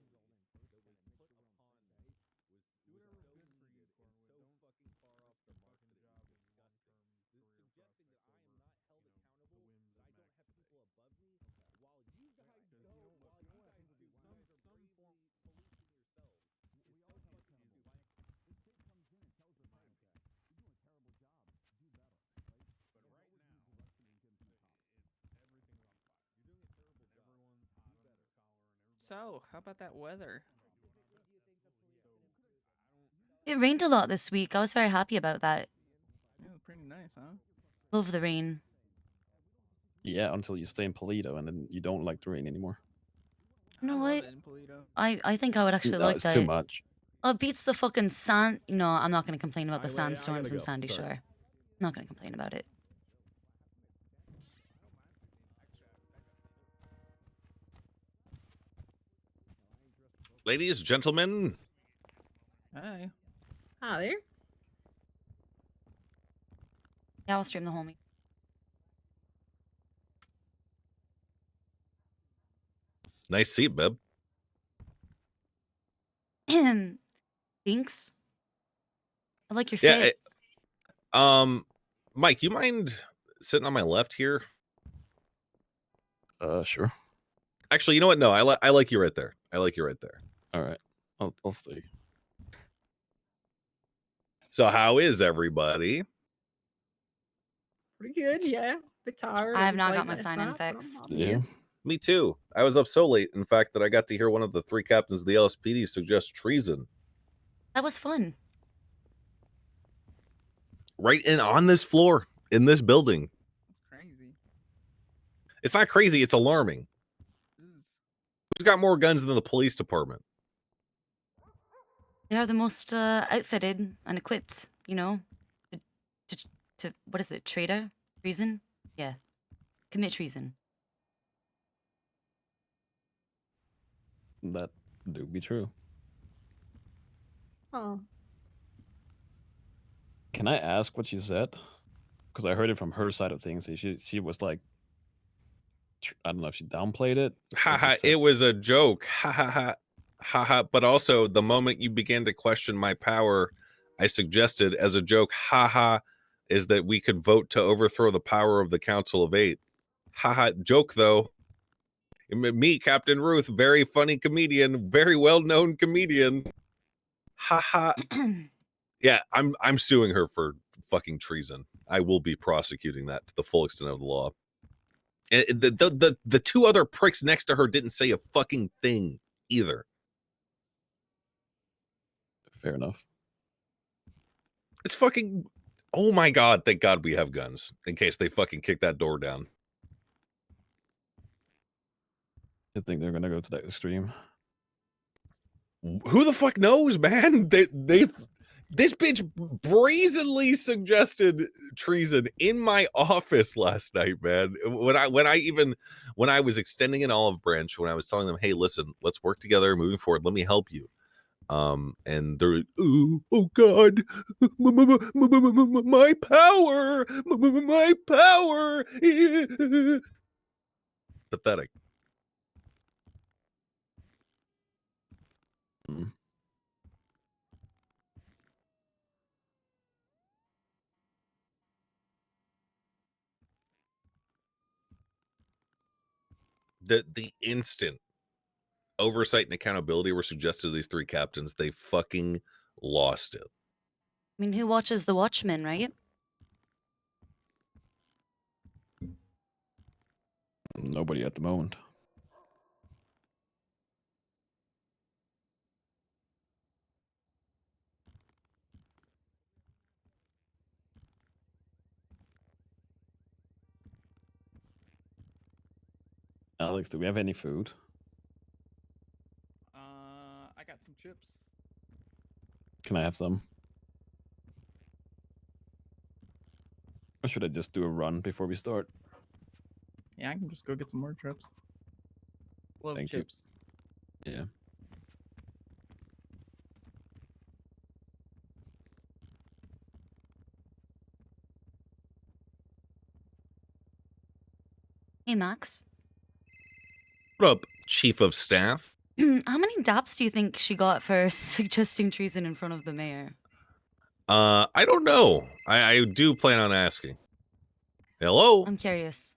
So, how about that weather? It rained a lot this week. I was very happy about that. Yeah, pretty nice, huh? Love the rain. Yeah, until you stay in Polito and then you don't like the rain anymore. You know I love what? it in Polito. I think I would actually No, like it's that. too much. Oh, it beats the fucking sand. No, I'm not going to complain about the I gotta sandstorms in go. Sandy Sorry. Shore. I'm not going to complain about it. Ladies, gentlemen. Hi. Hi there. Yeah, I'll stream the whole meet. Nice seat, Bib. Thanks. I like your Yeah. fit. Mike, you mind sitting on my left here? Sure. Actually, you know what? No, I like you right there. I like you right there. All right. I'll stay. So how is everybody? Pretty good, yeah. Bit tired. I as have of not late got my last sign-in night, but I'm fixed. good. Me too. I was up so late, in fact, that I got to hear one of the 3 captains of the LSPD suggest treason. That was fun. Right in on this floor, in this building. That's crazy. It's not crazy, it's alarming. Who's got more guns than the police department? They are the most outfitted and equipped, you know, to what is it, treason? Yeah, commit treason. That do be true. Oh. Can I ask what she said? Because I heard it from her side of things. She was like, I don't know if she downplayed it. Haha, it was a joke. Ha ha ha. Haha. But also, the moment you began to question my power, I suggested as a joke, haha, is that we could vote to overthrow the power of the Council of 8. Haha. Joke though. Me, Captain Ruth, very funny comedian, very well-known comedian. Haha. Yeah, I'm suing her for fucking treason. I will be prosecuting that to the full extent of the law. And the 2 other pricks next to her didn't say a fucking thing either. Fair enough. It's fucking, oh my god, thank god we have guns in case they fucking kick that door down. I think they're gonna go to that extreme. Who the fuck knows, man? This bitch brazenly suggested treason in my office last night, man. When I was extending an olive branch, when I was telling them, hey, listen, let's work together moving forward. Let me help you. And they're like, oh god, my power, my power. Pathetic. The instant oversight and accountability were suggested to these 3 captains, they fucking lost it. I mean, who watches The Watchmen, right? Nobody at the moment. Alex, do we have any food? I got some chips. Can I have some? Or should I just do a run before we start? Yeah, I can just go get some more chips. Love Thank you. chips. Yeah. Hey, Max. What up, Chief of Staff? How many daps do you think she got for suggesting treason in front of the mayor? I don't know. I do plan on asking. Hello? I'm curious.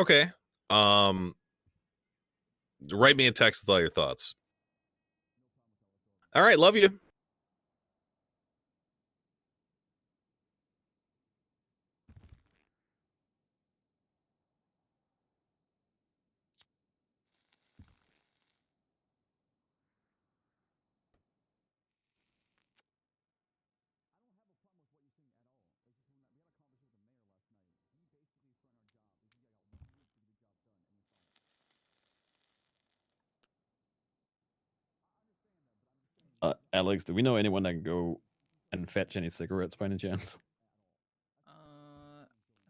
Okay. Write me a text with all your thoughts. All right, love you. Alex, do we know anyone that can go and fetch any cigarettes by any chance? I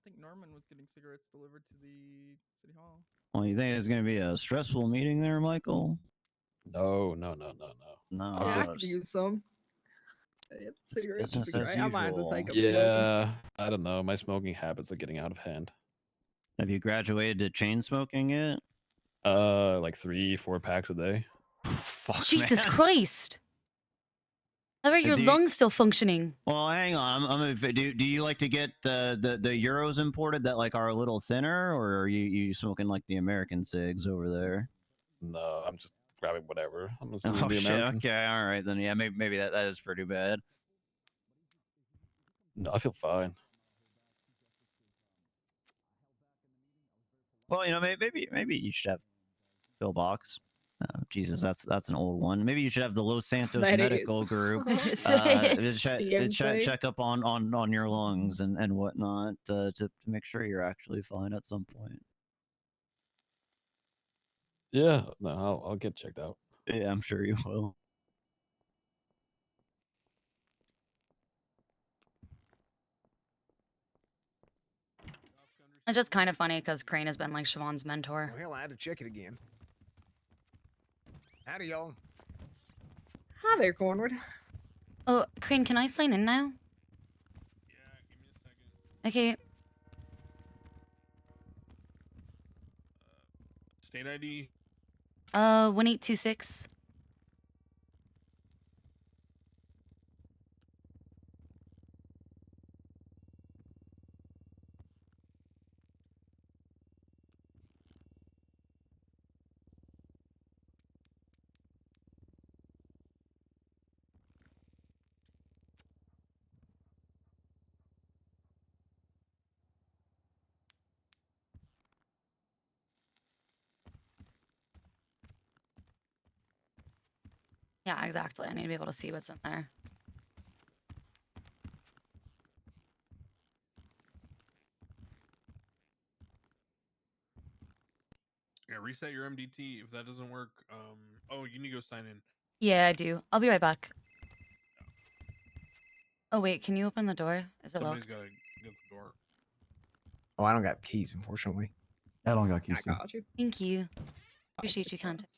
think Norman was getting cigarettes delivered to the city hall. Well, you think it's going to be a stressful meeting there, Michael? No. No. Yeah, I could use some. Yep, cigarettes would be business as great. I might have to usual. take up smoking. Yeah, I don't know. My smoking habits are getting out of hand. Have you graduated to chain smoking yet? Like 3-4 packs a day. Fuck, Jesus man. Christ! How are your Do you- lungs still functioning? Well, hang on. Do you like to get the euros imported that like are a little thinner, or are you smoking like the American cigs over there? No, I'm just grabbing whatever. I'm assuming Oh the shit. American. Okay. All right then. Yeah. Maybe that is pretty bad. No, I feel fine. Well, maybe you should have Bill Box. Jesus, that's an old one. Maybe you should have the Los Santos That Medical is. Group CMC. check up on your lungs and whatnot to make sure you're actually fine at some point. Yeah, no, I'll get checked out. Yeah, I'm sure you will. It's just kind of funny because Crane has been like Siobhan's mentor. Well, hell, I had to check it again. Howdy, y'all. Hi there, Cornwood. Oh, Crane, can I sign in now? Okay. State ID. 1826. Yeah, exactly. I need to be able to see what's in there. Yeah, reset your MDT. If that doesn't work, oh, you need to go sign in. Yeah, I do. I'll be right back. Oh, wait. Can you open the door? Is it Somebody's locked? gotta get the door. Oh, I don't got keys, unfortunately. I don't got keys. I got you. Thank you. Appreciate you, contact.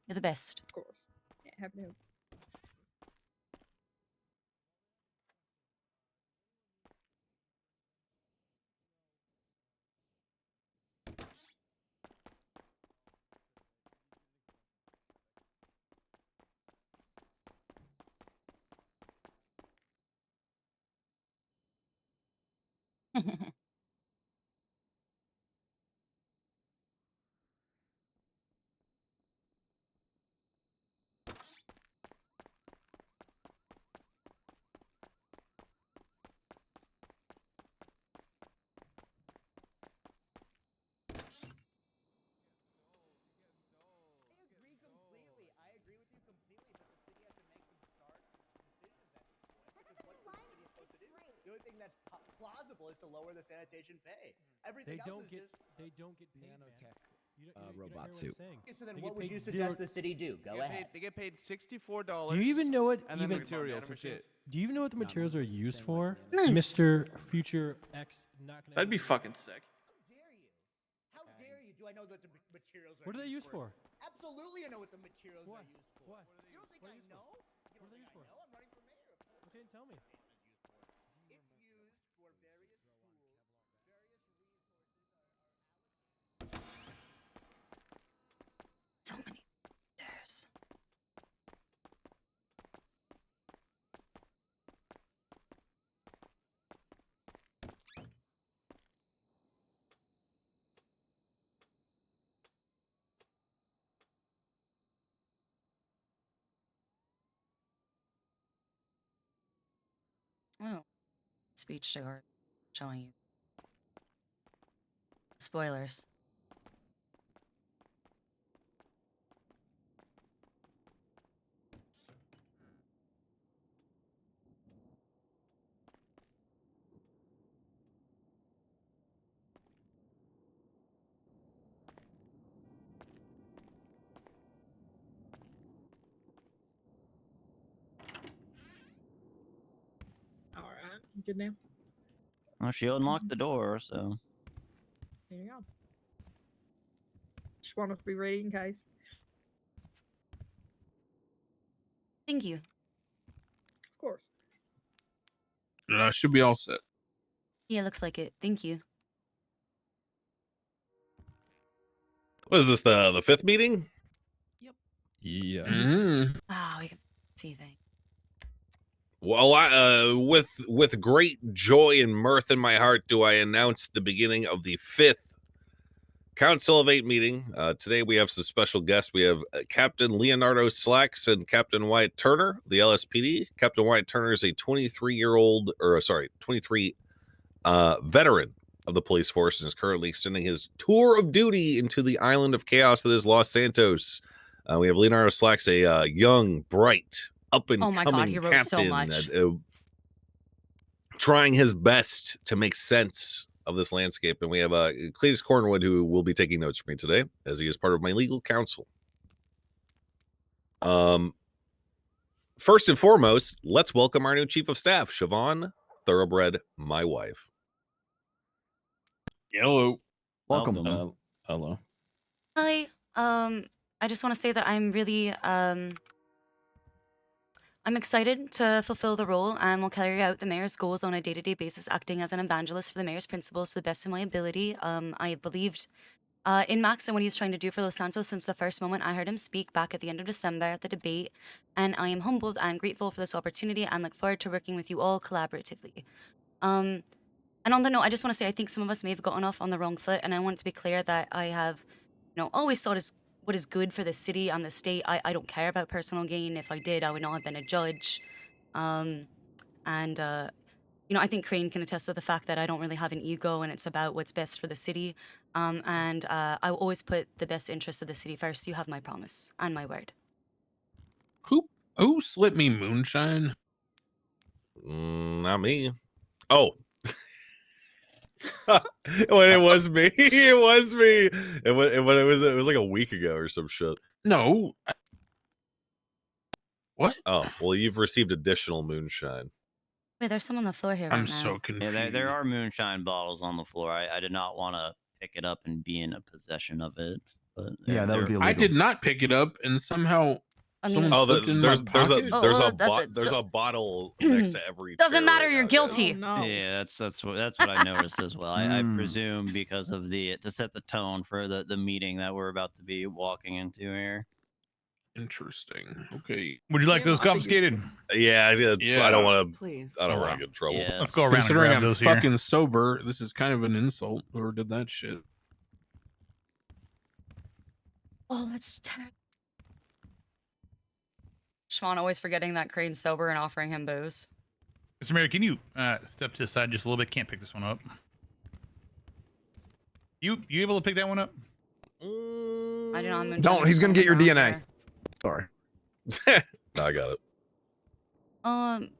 You're the best. Of course. Yeah, have no. The only thing that's plausible is to lower the sanitation pay. Everything else is just They don't get paid, nanotech. You don't robot hear what I'm suit. saying. Okay, so then They what get would paid you zero- suggest the city do? Go ahead. They get paid $64. Do you even know what and then even materials and shit. Do you even know what the materials are used for? Nice. Mr. Future X not gonna That'd be fucking sick. How dare you? Do I know that the materials are What are they used used for? Absolutely, I know what the materials are used for. What? You don't think I know? You don't think I know? I'm running for mayor. Okay, tell me. It's used for various tools, various resources. So many stairs. Oh, speech to guard showing you. Spoilers. All right. Good now. Well, she unlocked the door, so. There you go. Just wanted to be ready in case. Thank you. Of course. Should be all set. Yeah, looks like it. Thank you. What is this, the fifth meeting? Yeah. Oh, we can see things. Well, with great joy and mirth in my heart, do I announce the beginning of the 5th Council of 8 meeting. Today we have some special guests. We have Captain Leonardo Slacks and Captain Wyatt Turner, the LSPD. Captain Wyatt Turner is a 23 veteran of the police force and is currently extending his tour of duty into the island of chaos that is Los Santos. We have Leonardo Slacks, a young, bright, up and Oh my God, he coming wrote so captain, much. trying his best to make sense of this landscape. And we have Cletus Cornwood, who will be taking notes for me today, as he is part of my legal counsel. First and foremost, let's welcome our new chief of staff, Siobhan, Thoroughbred, my wife. Hello. Welcome. Hello. Hi. I just want to say that I'm really I'm excited to fulfill the role and will carry out the mayor's goals on a day-to-day basis, acting as an evangelist for the mayor's principles to the best of my ability. I believed in Max and what he's trying to do for Los Santos since the first moment I heard him speak back at the end of December at the debate, and I am humbled and grateful for this opportunity and look forward to working with you all collaboratively. And on the note, I just want to say I think some of us may have gotten off on the wrong foot, and I want it to be clear that I have, always thought what is good for the city and the state. I don't care about personal gain. If I did, I would not have been a judge. I think Crane can attest to the fact that I don't really have an ego, and it's about what's best for the city. I will always put the best interests of the city first. You have my promise and my word. Who slipped me moonshine? Not me. Oh. When it was me. It was me. It was like a week ago or some shit. No. What? Oh, well, you've received additional moonshine. Wait, there's some on the floor here right I'm now. so confused. Yeah, there are moonshine bottles on the floor. I did not want to pick it up and be in a possession of it. But Yeah, that would be illegal. I did not pick it up, and somehow someone slipped in my pocket. There's a bottle next to every. Doesn't chair matter. right You're now, guilty. guys. No. Yeah, that's what I noticed as well. I presume because of to set the tone for the meeting that we're about to be walking into here. Interesting. Okay. Would you like those confiscated? Yeah, I don't want to. Please. I don't want to get in trouble. Yes. Let's go around and Considering grab I'm those here. fucking sober, this is kind of an insult. Whoever did that shit. Oh, that's terrible. Siobhan always forgetting that Crane's sober and offering him booze. Mr. Mayor, can you step to the side just a little bit? Can't pick this one up. You able to pick that one up? I do not. Don't. He's gonna get your DNA. Sorry. No, I got it. Can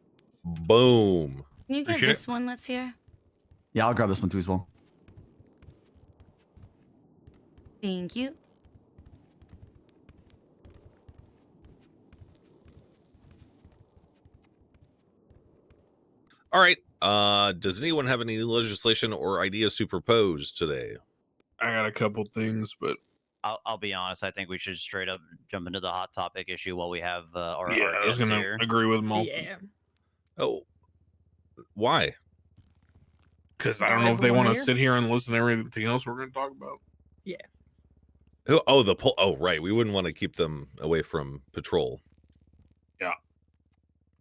Boom. you get Appreciate this one? Let's hear. Yeah, I'll grab this one too as well. Thank you. All right. Does anyone have any legislation or ideas to propose today? I got a couple things, but I'll be honest. I think we should straight up jump into the hot topic issue while we have our I was guests gonna here. agree with Malton. Yeah. Oh, why? Because I don't know if they want to sit here and listen to everything else we're going to talk about. Yeah. Oh, oh, right. We wouldn't want to keep them away from patrol. Yeah.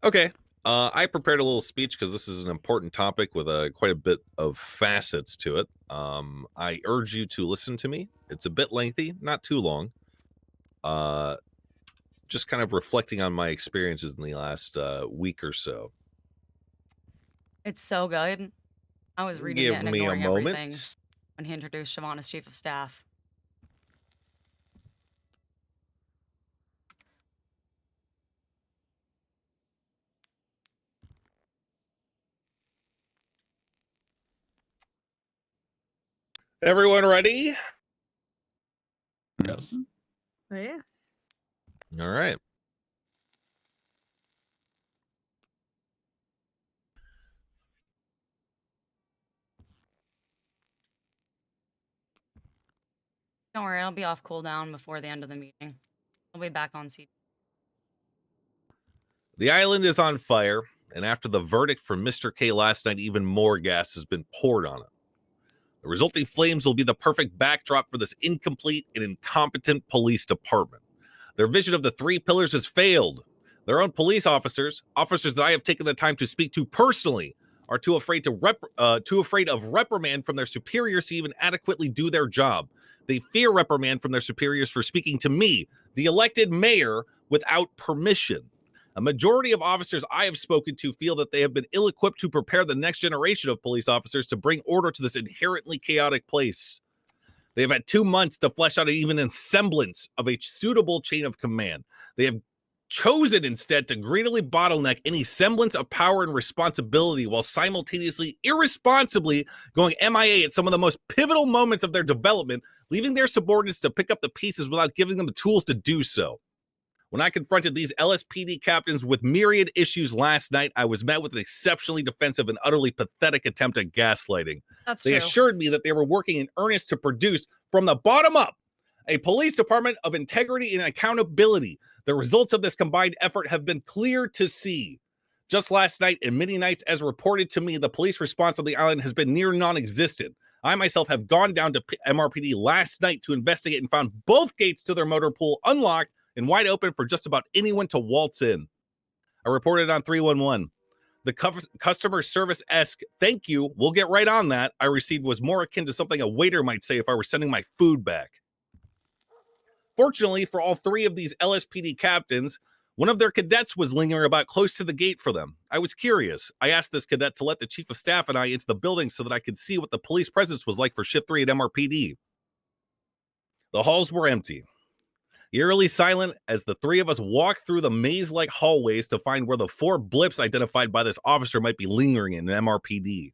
Okay. I prepared a little speech because this is an important topic with quite a bit of facets to it. I urge you to listen to me. It's a bit lengthy, not too long. Just kind of reflecting on my experiences in the last week or so. It's so good. I was reading Give it and me a ignoring everything moment. when he introduced Siobhan as chief of staff. Everyone ready? Yes. Oh, yeah. All right. Don't worry, I'll be off cooldown before the end of the meeting. I'll be back on seat. The island is on fire, and after the verdict from Mr. K last night, even more gas has been poured on it. The resulting flames will be the perfect backdrop for this incomplete and incompetent police department. Their vision of the 3 pillars has failed. Their own police officers that I have taken the time to speak to personally, are too afraid of reprimand from their superiors to even adequately do their job. They fear reprimand from their superiors for speaking to me, the elected mayor, without permission. A majority of officers I have spoken to feel that they have been ill-equipped to prepare the next generation of police officers to bring order to this inherently chaotic place. They have had 2 months to flesh out even a semblance of a suitable chain of command. They have chosen instead to greedily bottleneck any semblance of power and responsibility while simultaneously, irresponsibly going MIA at some of the most pivotal moments of their development, leaving their subordinates to pick up the pieces without giving them the tools to do so. When I confronted these LSPD captains with myriad issues last night, I was met with an exceptionally defensive and utterly pathetic attempt at gaslighting. That's They true. assured me that they were working in earnest to produce, from the bottom up, a police department of integrity and accountability. The results of this combined effort have been clear to see. Just last night and many nights, as reported to me, the police response on the island has been near non-existent. I myself have gone down to MRPD last night to investigate and found both gates to their motor pool unlocked and wide open for just about anyone to waltz in. I reported on 311. The customer service-esque "thank you, we'll get right on that" I received was more akin to something a waiter might say if I were sending my food back. Fortunately for all 3 of these LSPD captains, one of their cadets was lingering about close to the gate for them. I was curious. I asked this cadet to let the chief of staff and I into the building so that I could see what the police presence was like for shift 3 at MRPD. The halls were empty, eerily silent as the 3 of us walked through the maze-like hallways to find where the 4 blips identified by this officer might be lingering in MRPD.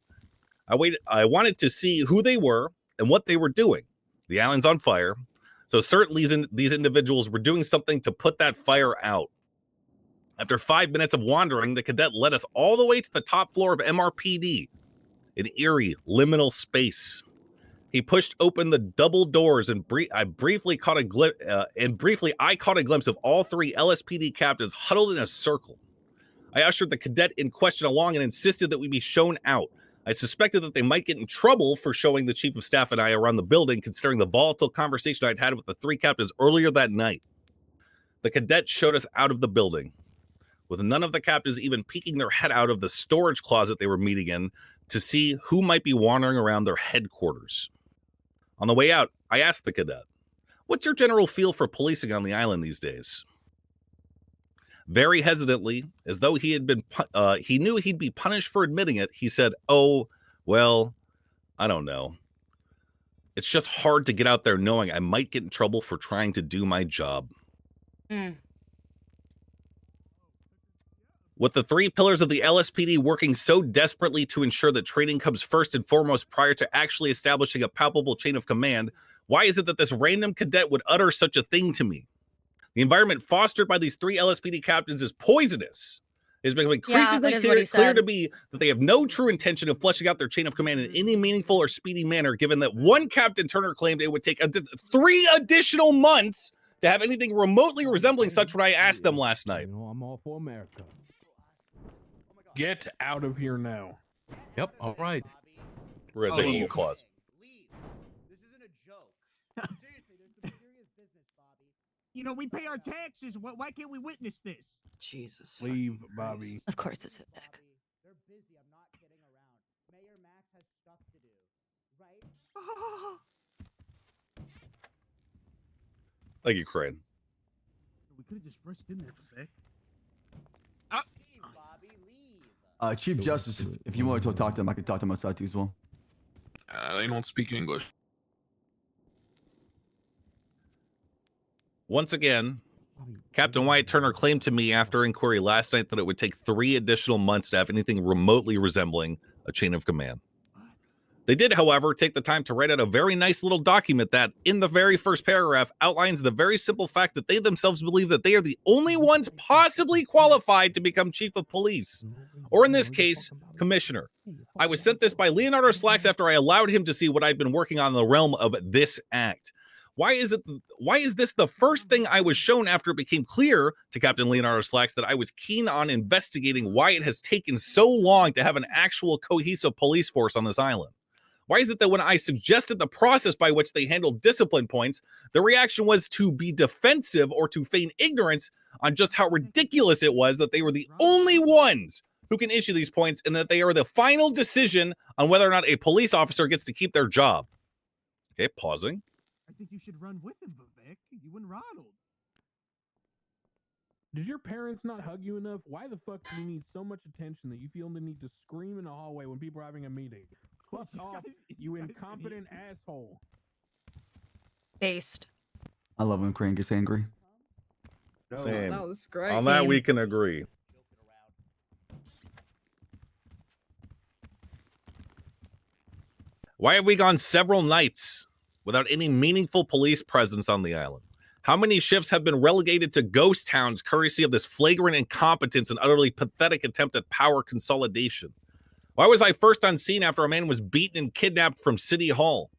I wanted to see who they were and what they were doing. The island's on fire, so certainly these individuals were doing something to put that fire out. After 5 minutes of wandering, the cadet led us all the way to the top floor of MRPD, an eerie, liminal space. He pushed open the double doors, and I caught a glimpse of all 3 LSPD captains huddled in a circle. I ushered the cadet in question along and insisted that we be shown out. I suspected that they might get in trouble for showing the chief of staff and I around the building, considering the volatile conversation I'd had with the 3 captains earlier that night. The cadet showed us out of the building, with none of the captains even peeking their head out of the storage closet they were meeting in to see who might be wandering around their headquarters. On the way out, I asked the cadet, "What's your general feel for policing on the island these days?" Very hesitantly, as though he knew he'd be punished for admitting it, he said, "Oh, well, I don't know. It's just hard to get out there knowing I might get in trouble for trying to do my job." With the 3 pillars of the LSPD working so desperately to ensure that training comes first and foremost prior to actually establishing a palpable chain of command, why is it that this random cadet would utter such a thing to me? The environment fostered by these 3 LSPD captains is poisonous. It is becoming increasingly clear to me that they have no true intention of fleshing out their chain of command in any meaningful or speedy manner, given that one Captain Turner claimed it would take 3 additional months to have anything remotely resembling such when I asked them last night. I'm all for America. Get out of here now. Yep. All right. We're at the E clause. This isn't a joke. Seriously, there's some serious business, Bobby. You know, we pay our taxes. Why can't we witness this? Jesus. Leave, Bobby. Of course it's Vivek. They're busy. I'm not kidding around. Mayor Max has stuff to do, right? Thank you, Crane. We could have just rushed in there, Vivek. Leave, Bobby, leave. Chief Justice, if you want to talk to him, I can talk to him outside too as well. They don't speak English. Once again, Captain Wyatt Turner claimed to me after inquiry last night that it would take 3 additional months to have anything remotely resembling a chain of command. They did, however, take the time to write out a very nice little document that, in the very first paragraph, outlines the very simple fact that they themselves believe that they are the only ones possibly qualified to become chief of police, or in this case, commissioner. I was sent this by Leonardo Slacks after I allowed him to see what I'd been working on in the realm of this act. Why is this the first thing I was shown after it became clear to Captain Leonardo Slacks that I was keen on investigating why it has taken so long to have an actual cohesive police force on this island? Why is it that when I suggested the process by which they handled discipline points, the reaction was to be defensive or to feign ignorance on just how ridiculous it was that they were the only ones who can issue these points and that they are the final decision on whether or not a police officer gets to keep their job? Okay, pausing. I think you should run with him, Vivek. You and Ronald. Did your parents not hug you enough? Why the fuck do you need so much attention that you feel the need to scream in the hallway when people are having a meeting? Fuck off, you incompetent asshole. Based. I love when Crane gets angry. Same. That was great. On that, we can agree. Why have we gone several nights without any meaningful police presence on the island? How many shifts have been relegated to ghost towns courtesy of this flagrant incompetence and utterly pathetic attempt at power consolidation? Why was I first on scene after a man was beaten and kidnapped from City Hall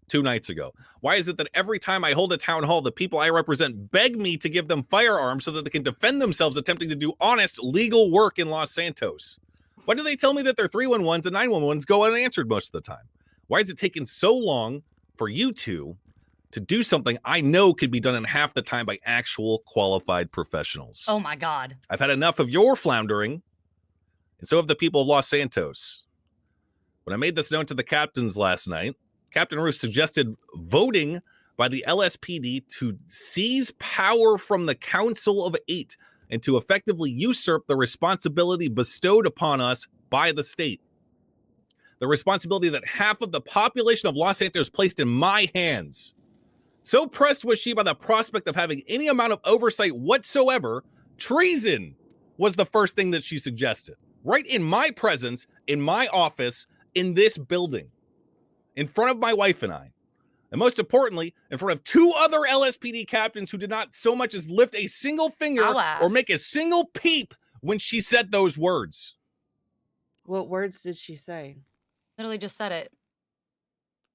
2 nights ago? Why is it that every time I hold a town hall, the people I represent beg me to give them firearms so that they can defend themselves attempting to do honest, legal work in Los Santos? Why do they tell me that their 311s and 911s go unanswered most of the time? Why is it taking so long for you two to do something I know could be done in half the time by actual qualified professionals? Oh my God. I've had enough of your floundering, and so have the people of Los Santos. When I made this known to the captains last night, Captain Roos suggested voting by the LSPD to seize power from the Council of 8 and to effectively usurp the responsibility bestowed upon us by the state. The responsibility that half of the population of Los Santos placed in my hands. So pressed was she by the prospect of having any amount of oversight whatsoever, treason was the first thing that she suggested. Right in my presence, in my office, in this building, in front of my wife and I. And most importantly, in front of 2 other LSPD captains who did not so much as lift a single finger or make a single peep when she said those words. What words did she say? Literally just said it.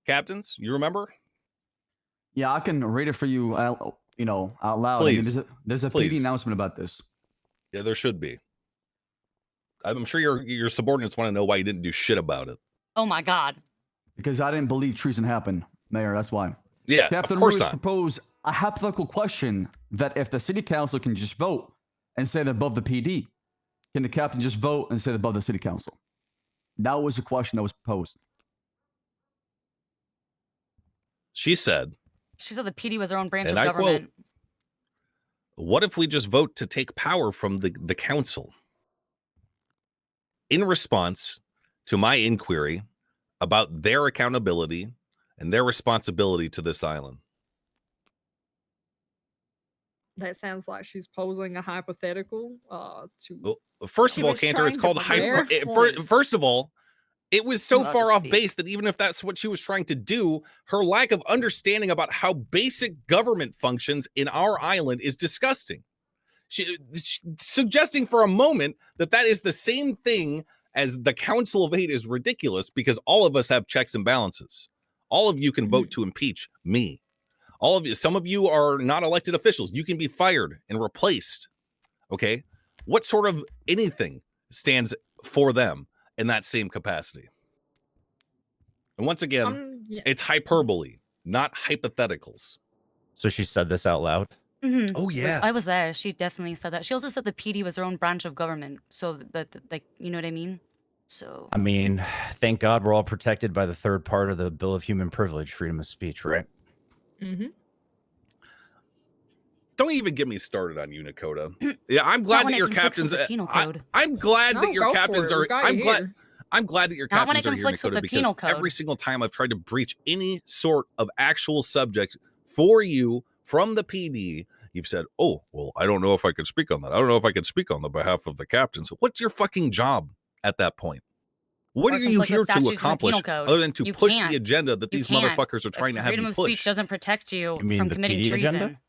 Captains, you remember? Yeah, I can read it for you out, out loud. Please. I mean, there's a Please. PD announcement about this. Yeah, there should be. I'm sure your subordinates want to know why you didn't do shit about it. Oh my God. Because I didn't believe treason happened, Mayor. That's why. Yeah, Captain of course Roos not. proposed a hypothetical question that if the city council can just vote and say they're above the PD, can the captain just vote and say they're above the city council? That was the question that was proposed. She said, the PD was their own branch and of I government. quote, "What if we just vote to take power from the council?" In response to my inquiry about their accountability and their responsibility to this island. That sounds like she's posing a hypothetical to Well, first She of all, was Cantor, it's trying called to prepare First of all, it was so Love far to off speak. base that even if that's what she was trying to do, her lack of understanding about how basic government functions in our island is disgusting. She suggesting for a moment that is the same thing as the Council of 8 is ridiculous because all of us have checks and balances. All of you can vote to impeach me. All of you, some of you are not elected officials. You can be fired and replaced. Okay? What sort of anything stands for them in that same capacity? And once again, yeah. it's hyperbole, not hypotheticals. So she said this out loud? Mhm. Oh, yeah. I was there. She definitely said that. She also said the PD was their own branch of government. So that, like, you know what I mean? So. I mean, thank God we're all protected by the 3rd part of the Bill of Human Privilege, freedom of speech, right? Mm-hmm. Don't even get me started on Unicode. Yeah, I'm glad that your captains. I'm glad that your captains are. I'm glad that your Not when captains it are here, conflicts with Unicode, the because penal code. every single time I've tried to breach any sort of actual subject for you from the PD, you've said, "Oh, well, I don't know if I could speak on that. I don't know if I could speak on the behalf of the captains." What's your fucking job at that point? What Or are you conflict with here to statutes in the accomplish penal code. other than to You push can't. the agenda that You these can't. motherfuckers are trying to have Freedom you of push? speech doesn't protect you mean from the committing PD treason. agenda?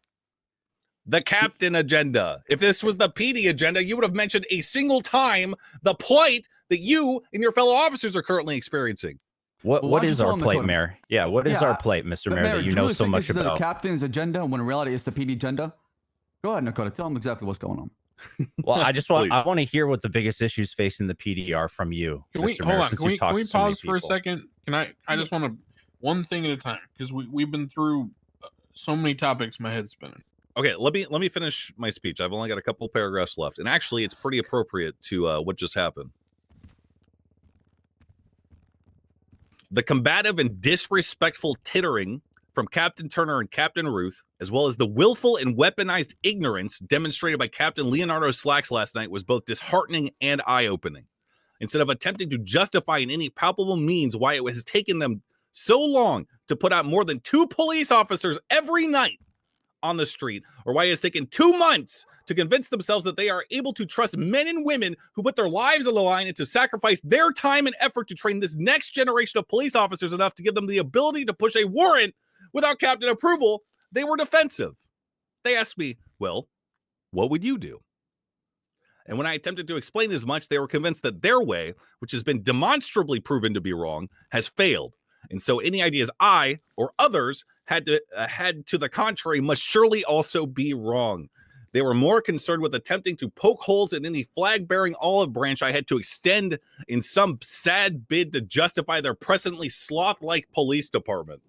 The captain agenda. If this was the PD agenda, you would have mentioned a single time the plight that you and your fellow officers are currently experiencing. What is our plight, Mayor? Yeah, what is our plight, Mr. Mayor, that you know so much This is about? the captain's agenda when in reality it's the PD agenda. Go ahead, Nakota. Tell them exactly what's going on. Well, I just want Please. to hear what the biggest issues facing the PD are from you. Can we Mr. hold Mayor, on? since Can you've we, talked can we to so many pause for a people. second? Can I just want to one thing at a time because we've been through so many topics. My head's spinning. Okay, let me finish my speech. I've only got a couple paragraphs left, and actually, it's pretty appropriate to what just happened. The combative and disrespectful tittering from Captain Turner and Captain Ruth, as well as the willful and weaponized ignorance demonstrated by Captain Leonardo Slacks last night, was both disheartening and eye-opening. Instead of attempting to justify in any palpable means why it has taken them so long to put out more than 2 police officers every night on the street, or why it has taken 2 months to convince themselves that they are able to trust men and women who put their lives on the line and to sacrifice their time and effort to train this next generation of police officers enough to give them the ability to push a warrant without captain approval, they were defensive. They asked me, well, what would you do? And when I attempted to explain as much, they were convinced that their way, which has been demonstrably proven to be wrong, has failed. And so any ideas I or others had to the contrary must surely also be wrong. They were more concerned with attempting to poke holes in any flag-bearing olive branch I had to extend in some sad bid to justify their presently sloth-like police department.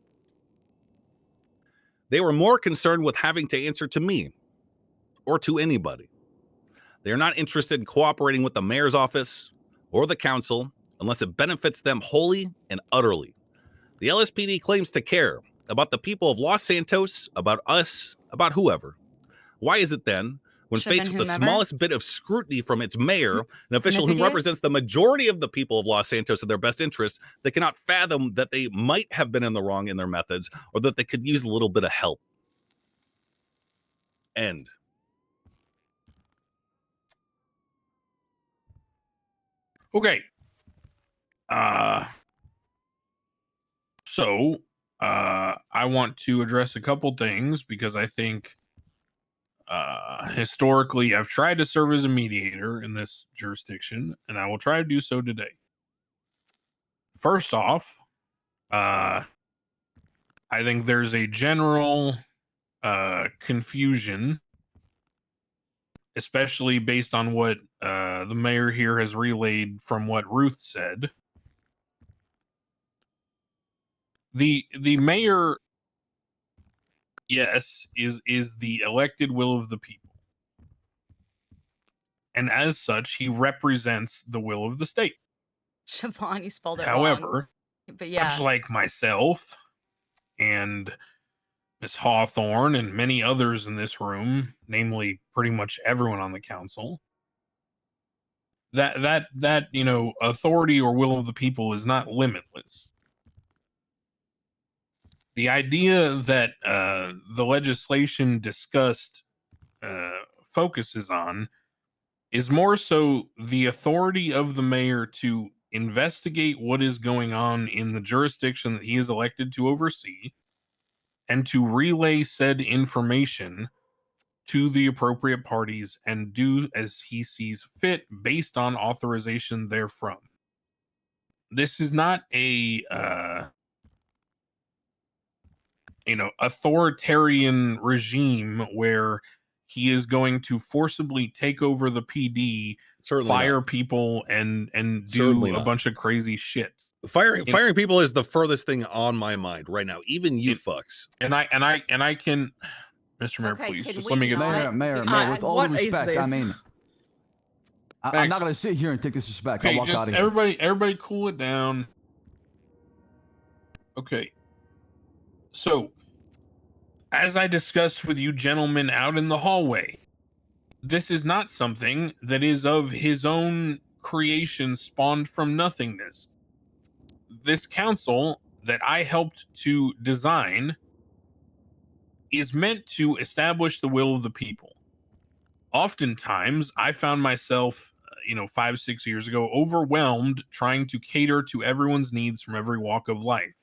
They were more concerned with having to answer to me or to anybody. They are not interested in cooperating with the mayor's office or the council unless it benefits them wholly and utterly. The LSPD claims to care about the people of Los Santos, about us, about whoever. Why is it then, when faced with the smallest bit of scrutiny from its mayor, an official who represents the majority of the people of Los Santos in their best interests, they cannot fathom that they might have been in the wrong in their methods or that they could use a little bit of help? End. Okay. So I want to address a couple things because I think historically I've tried to serve as a mediator in this jurisdiction, and I will try to do so today. First off, I think there's a general confusion, especially based on what the mayor here has relayed from what Ruth said. The mayor, yes, is the elected will of the people. And as such, he represents the will of the state. Siobhan, you spelled it However, wrong. But yeah. much like myself and Miss Hawthorne and many others in this room, namely pretty much everyone on the council, that authority or will of the people is not limitless. The idea that the legislation discussed focuses on is more so the authority of the mayor to investigate what is going on in the jurisdiction that he is elected to oversee and to relay said information to the appropriate parties and do as he sees fit based on authorization therefrom. This is not a authoritarian regime where he is going to forcibly take over the PD, fire people, and do a bunch of crazy shit. Firing people is the furthest thing on my mind right now. Even you fucks. And I can, Mr. Mayor, please just let me get Mayor, with all due respect, I mean, I'm not going to sit here and take disrespect. I'll walk out of here. Everybody cool it down. Okay. So, as I discussed with you gentlemen out in the hallway, this is not something that is of his own creation spawned from nothingness. This council that I helped to design is meant to establish the will of the people. Oftentimes, I found myself, 5-6 years ago, overwhelmed trying to cater to everyone's needs from every walk of life.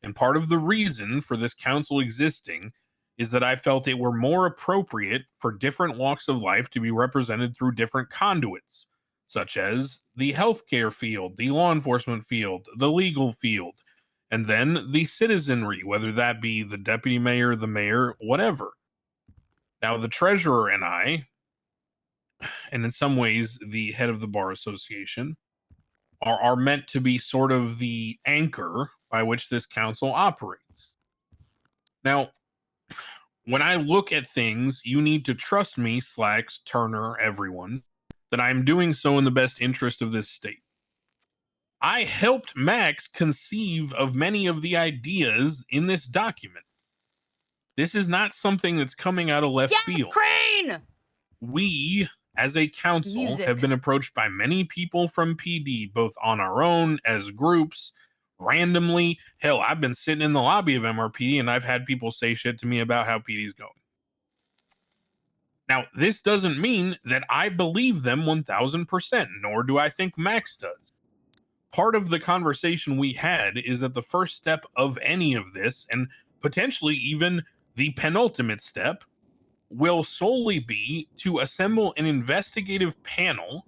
And part of the reason for this council existing is that I felt it were more appropriate for different walks of life to be represented through different conduits, such as the healthcare field, the law enforcement field, the legal field, and then the citizenry, whether that be the deputy mayor, the mayor, whatever. Now, the treasurer and I and in some ways the head of the Bar Association, are meant to be sort of the anchor by which this council operates. Now, when I look at things, you need to trust me, Slacks, Turner, everyone, that I'm doing so in the best interest of this state. I helped Max conceive of many of the ideas in this document. This is not something that's coming out of left field. Crane! We, as a council, Music. have been approached by many people from PD, both on our own, as groups, randomly. Hell, I've been sitting in the lobby of MRPD and I've had people say shit to me about how PD's going. Now, this doesn't mean that I believe them 1000%, nor do I think Max does. Part of the conversation we had is that the first step of any of this, and potentially even the penultimate step, will solely be to assemble an investigative panel,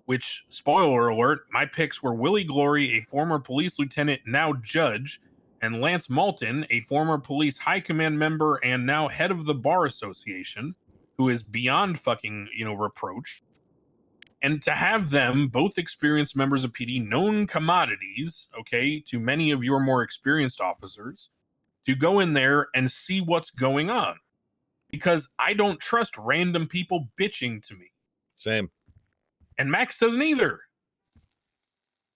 which, spoiler alert, my picks were Willie Glory, a former police lieutenant, now judge, and Lance Malton, a former police high command member and now head of the Bar Association, who is beyond fucking, reproach. And to have them, both experienced members of PD, known commodities, okay, to many of your more experienced officers, to go in there and see what's going on. Because I don't trust random people bitching to me. Same. And Max doesn't either.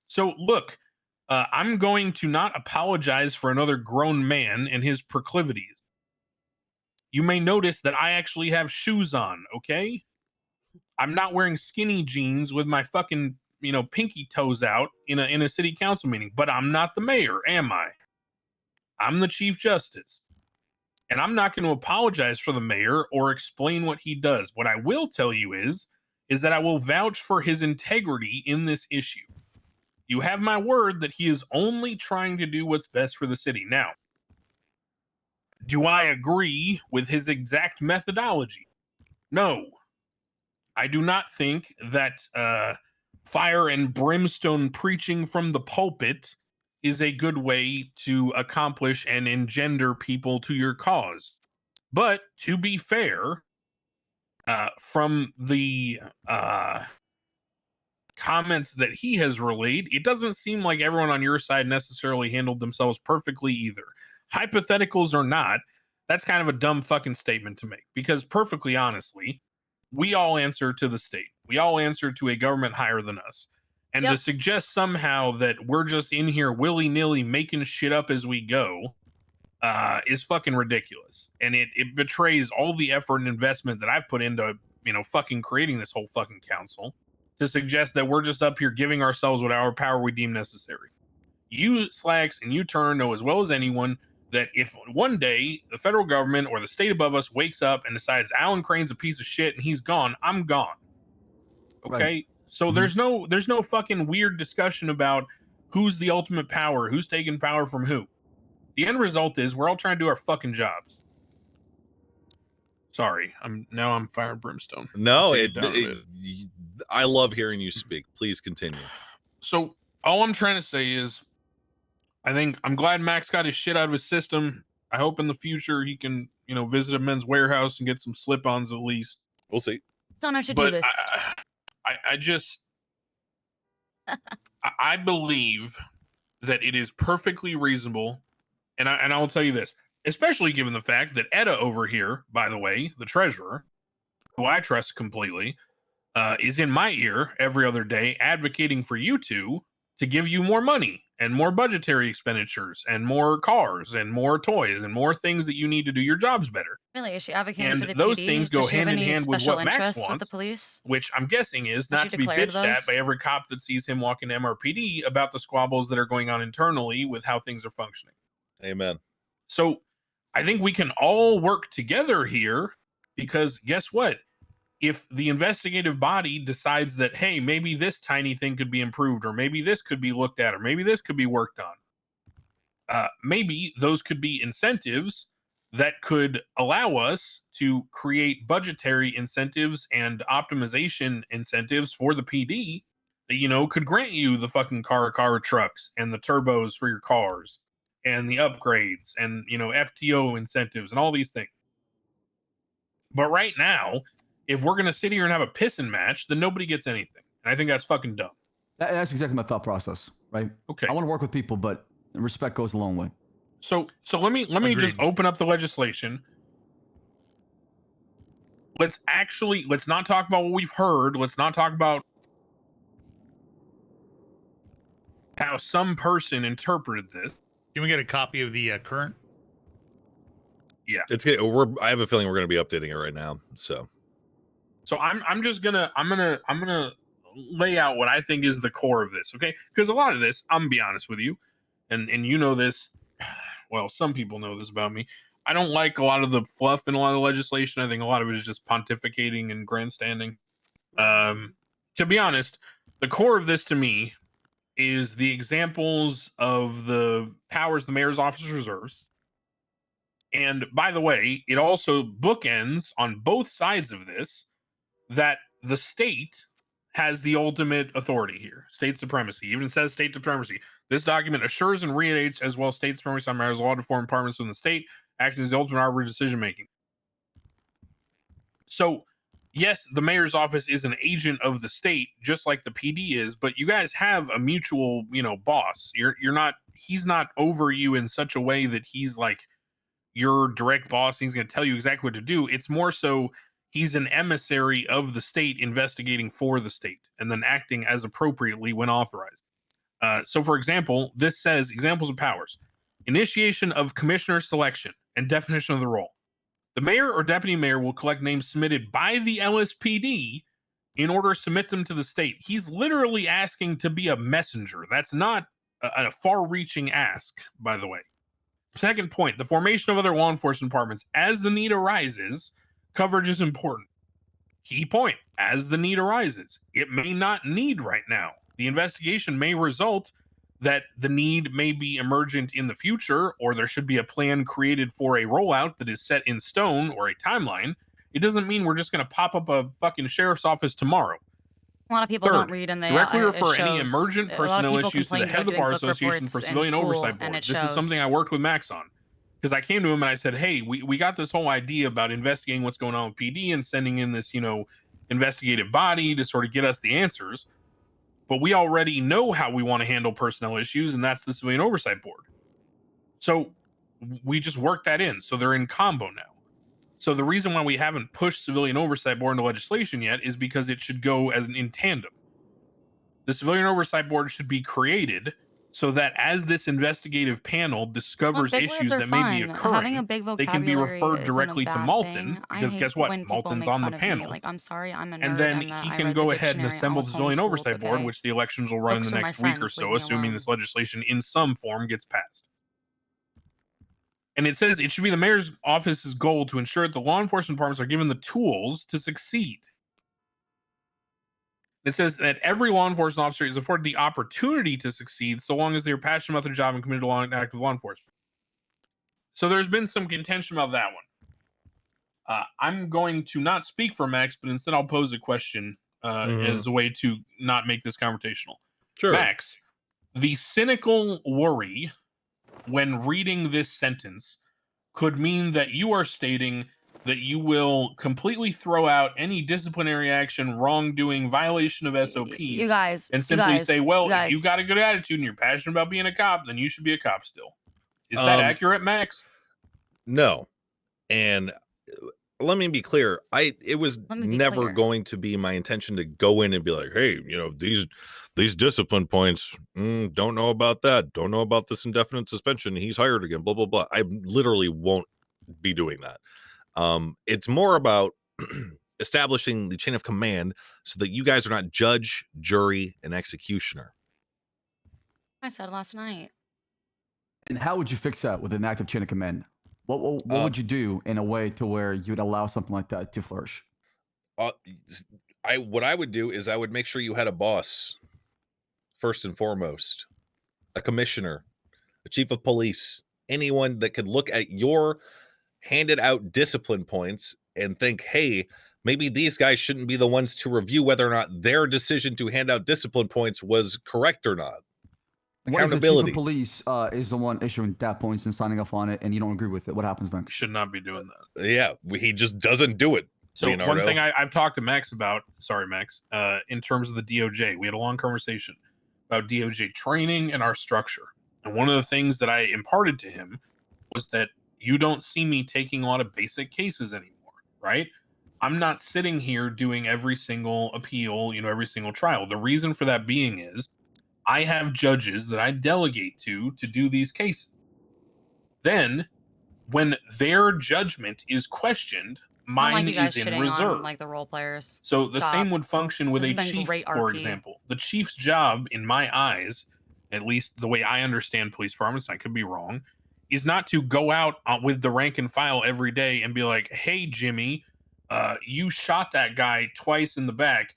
So look, I'm going to not apologize for another grown man and his proclivities. You may notice that I actually have shoes on, okay? I'm not wearing skinny jeans with my fucking, pinky toes out in a city council meeting, but I'm not the mayor, am I? I'm the Chief Justice. And I'm not going to apologize for the mayor or explain what he does. What I will tell you is that I will vouch for his integrity in this issue. You have my word that he is only trying to do what's best for the city. Now, do I agree with his exact methodology? No. I do not think that fire and brimstone preaching from the pulpit is a good way to accomplish and engender people to your cause. But to be fair, from the comments that he has relayed, it doesn't seem like everyone on your side necessarily handled themselves perfectly either. Hypotheticals or not, that's kind of a dumb fucking statement to make, because perfectly honestly, we all answer to the state. We all answer to a government higher than us. And to suggest somehow that we're just in here willy-nilly making shit up as we go is fucking ridiculous. And it betrays all the effort and investment that I've put into, fucking creating this whole fucking council, to suggest that we're just up here giving ourselves whatever power we deem necessary. You, Slacks, and you, Turner, know as well as anyone that if one day the federal government or the state above us wakes up and decides Alan Crane's a piece of shit and he's gone, I'm gone. Okay? Right. So there's no fucking weird discussion about who's the ultimate power, who's taking power from who. The end result is we're all trying to do our fucking jobs. Sorry, I'm fire and brimstone. No, I love hearing you speak. Please continue. So all I'm trying to say is, I'm glad Max got his shit out of his system. I hope in the future he can, visit a men's warehouse and get some slip-ons at least. We'll see. It's on our to-do list. I believe that it is perfectly reasonable, and I'll tell you this, especially given the fact that Etta over here, by the way, the treasurer, who I trust completely, is in my ear every other day advocating for you two to give you more money and more budgetary expenditures and more cars and more toys and more things that you need to do your jobs better. Really, is she advocating And for the those PD? things go Does she have hand in any hand with special what Max interests wants, with the police? which I'm guessing is Was not she to be declared bitched at those? by every cop that sees him walk into MRPD about the squabbles that are going on internally with how things are functioning. Amen. So I think we can all work together here, because guess what? If the investigative body decides that, hey, maybe this tiny thing could be improved, or maybe this could be looked at, or maybe this could be worked on, maybe those could be incentives that could allow us to create budgetary incentives and optimization incentives for the PD that, could grant you the fucking car trucks and the turbos for your cars and the upgrades and, FTO incentives and all these things. But right now, if we're gonna sit here and have a pissing match, then nobody gets anything. And I think that's fucking dumb. That's exactly my thought process, right? Okay. I want to work with people, but respect goes a long way. So let me just open up the legislation. Let's not talk about what we've heard. Let's not talk about how some person interpreted this. Can we get a copy of the current? Yeah, it's good. I have a feeling we're going to be updating it right now. So I'm gonna lay out what I think is the core of this, okay? Because a lot of this, I'm gonna be honest with you, and you know this. Well, some people know this about me. I don't like a lot of the fluff in a lot of the legislation. I think a lot of it is just pontificating and grandstanding. To be honest, the core of this to me is the examples of the powers the mayor's office reserves. And by the way, it also bookends on both sides of this that the state has the ultimate authority here. State supremacy. Even says state supremacy. This document assures and reiterates as well state supremacy on matters of law to form departments within the state, acting as the ultimate arbiter of decision making. So, yes, the mayor's office is an agent of the state, just like the PD is, but you guys have a mutual, boss. He's not over you in such a way that he's like your direct boss. He's going to tell you exactly what to do. It's more so he's an emissary of the state investigating for the state and then acting as appropriately when authorized. So, for example, this says examples of powers: initiation of commissioner selection and definition of the role. The mayor or deputy mayor will collect names submitted by the LSPD in order to submit them to the state. He's literally asking to be a messenger. That's not a far-reaching ask, by the way. Second point, the formation of other law enforcement departments. As the need arises, coverage is important. Key point, as the need arises. It may not need right now. The investigation may result that the need may be emergent in the future, or there should be a plan created for a rollout that is set in stone or a timeline. It doesn't mean we're just going to pop up a fucking sheriff's office tomorrow. A lot of people Third, don't read, and they directly it refer any shows- emergent a lot of personnel people issues to the complain head of the about Bar doing book Association for reports in Civilian school, Oversight and Board. it This is shows. something I worked with Max on, because I came to him and I said, hey, we got this whole idea about investigating what's going on with PD and sending in this, investigative body to sort of get us the answers. But we already know how we want to handle personnel issues, and that's the Civilian Oversight Board. So we just worked that in. So they're in combo now. So the reason why we haven't pushed Civilian Oversight Board into legislation yet is because it should go in tandem. The Civilian Oversight Board should be created so that as this investigative panel discovers big words issues are that may be fun. occurring, Having a big they can be vocabulary referred isn't a directly to bad Malton, thing. I because hate guess what? when people Malton's make on the fun of me. panel. Like, I'm sorry, I'm a nerd, And then that he I can read go the ahead and dictionary. I assemble was the Civilian homeschooled, Oversight Board, okay? which the elections will run in Books the are my next week or friends, so, leave me assuming alone. this legislation in some form gets passed. And it says it should be the mayor's office's goal to ensure that the law enforcement departments are given the tools to succeed. It says that every law enforcement officer is afforded the opportunity to succeed so long as they are passionate about their job and committed to active law enforcement. So there's been some contention about that one. I'm going to not speak for Max, but instead I'll pose a question as a way to not make this confrontational. Sure. Max, the cynical worry when reading this sentence could mean that you are stating that you will completely throw out any disciplinary action, wrongdoing, violation of SOPs, You guys, and you simply guys, say, well, you if you guys. got a good attitude and you're passionate about being a cop, then you should be a cop still. Is that accurate, Max? No. And let me be clear. It was never going to be my intention to go in and be like, hey, these discipline points, don't know about that. Don't know about this indefinite suspension. He's hired again, blah, blah, blah. I literally won't be doing that. It's more about establishing the chain of command so that you guys are not judge, jury, and executioner. I said last night. And how would you fix that with an active chain of command? What would you do in a way to where you'd allow something like that to flourish? What I would do is I would make sure you had a boss, first and foremost, a commissioner, a chief of police, anyone that could look at your handed out discipline points and think, hey, maybe these guys shouldn't be the ones to review whether or not their decision to hand out discipline points was correct or not. What if the chief Accountability. of police is the one issuing DAT points and signing off on it, and you don't agree with it? What happens then? Should not be doing that. Yeah, he just doesn't do it. So Leonardo. one thing I've talked to Max about, sorry, Max, in terms of the DOJ, we had a long conversation about DOJ training and our structure. And one of the things that I imparted to him was that you don't see me taking a lot of basic cases anymore, right? I'm not sitting here doing every single appeal, every single trial. The reason for that being is I have judges that I delegate to do these cases. Then when their judgment is questioned, I don't like mine you guys is in shitting reserve. on like the role players. So the Stop. same would function with This a has been chief, great for RP. example. The chief's job, in my eyes, at least the way I understand police departments, I could be wrong, is not to go out with the rank and file every day and be like, hey, Jimmy, you shot that guy twice in the back,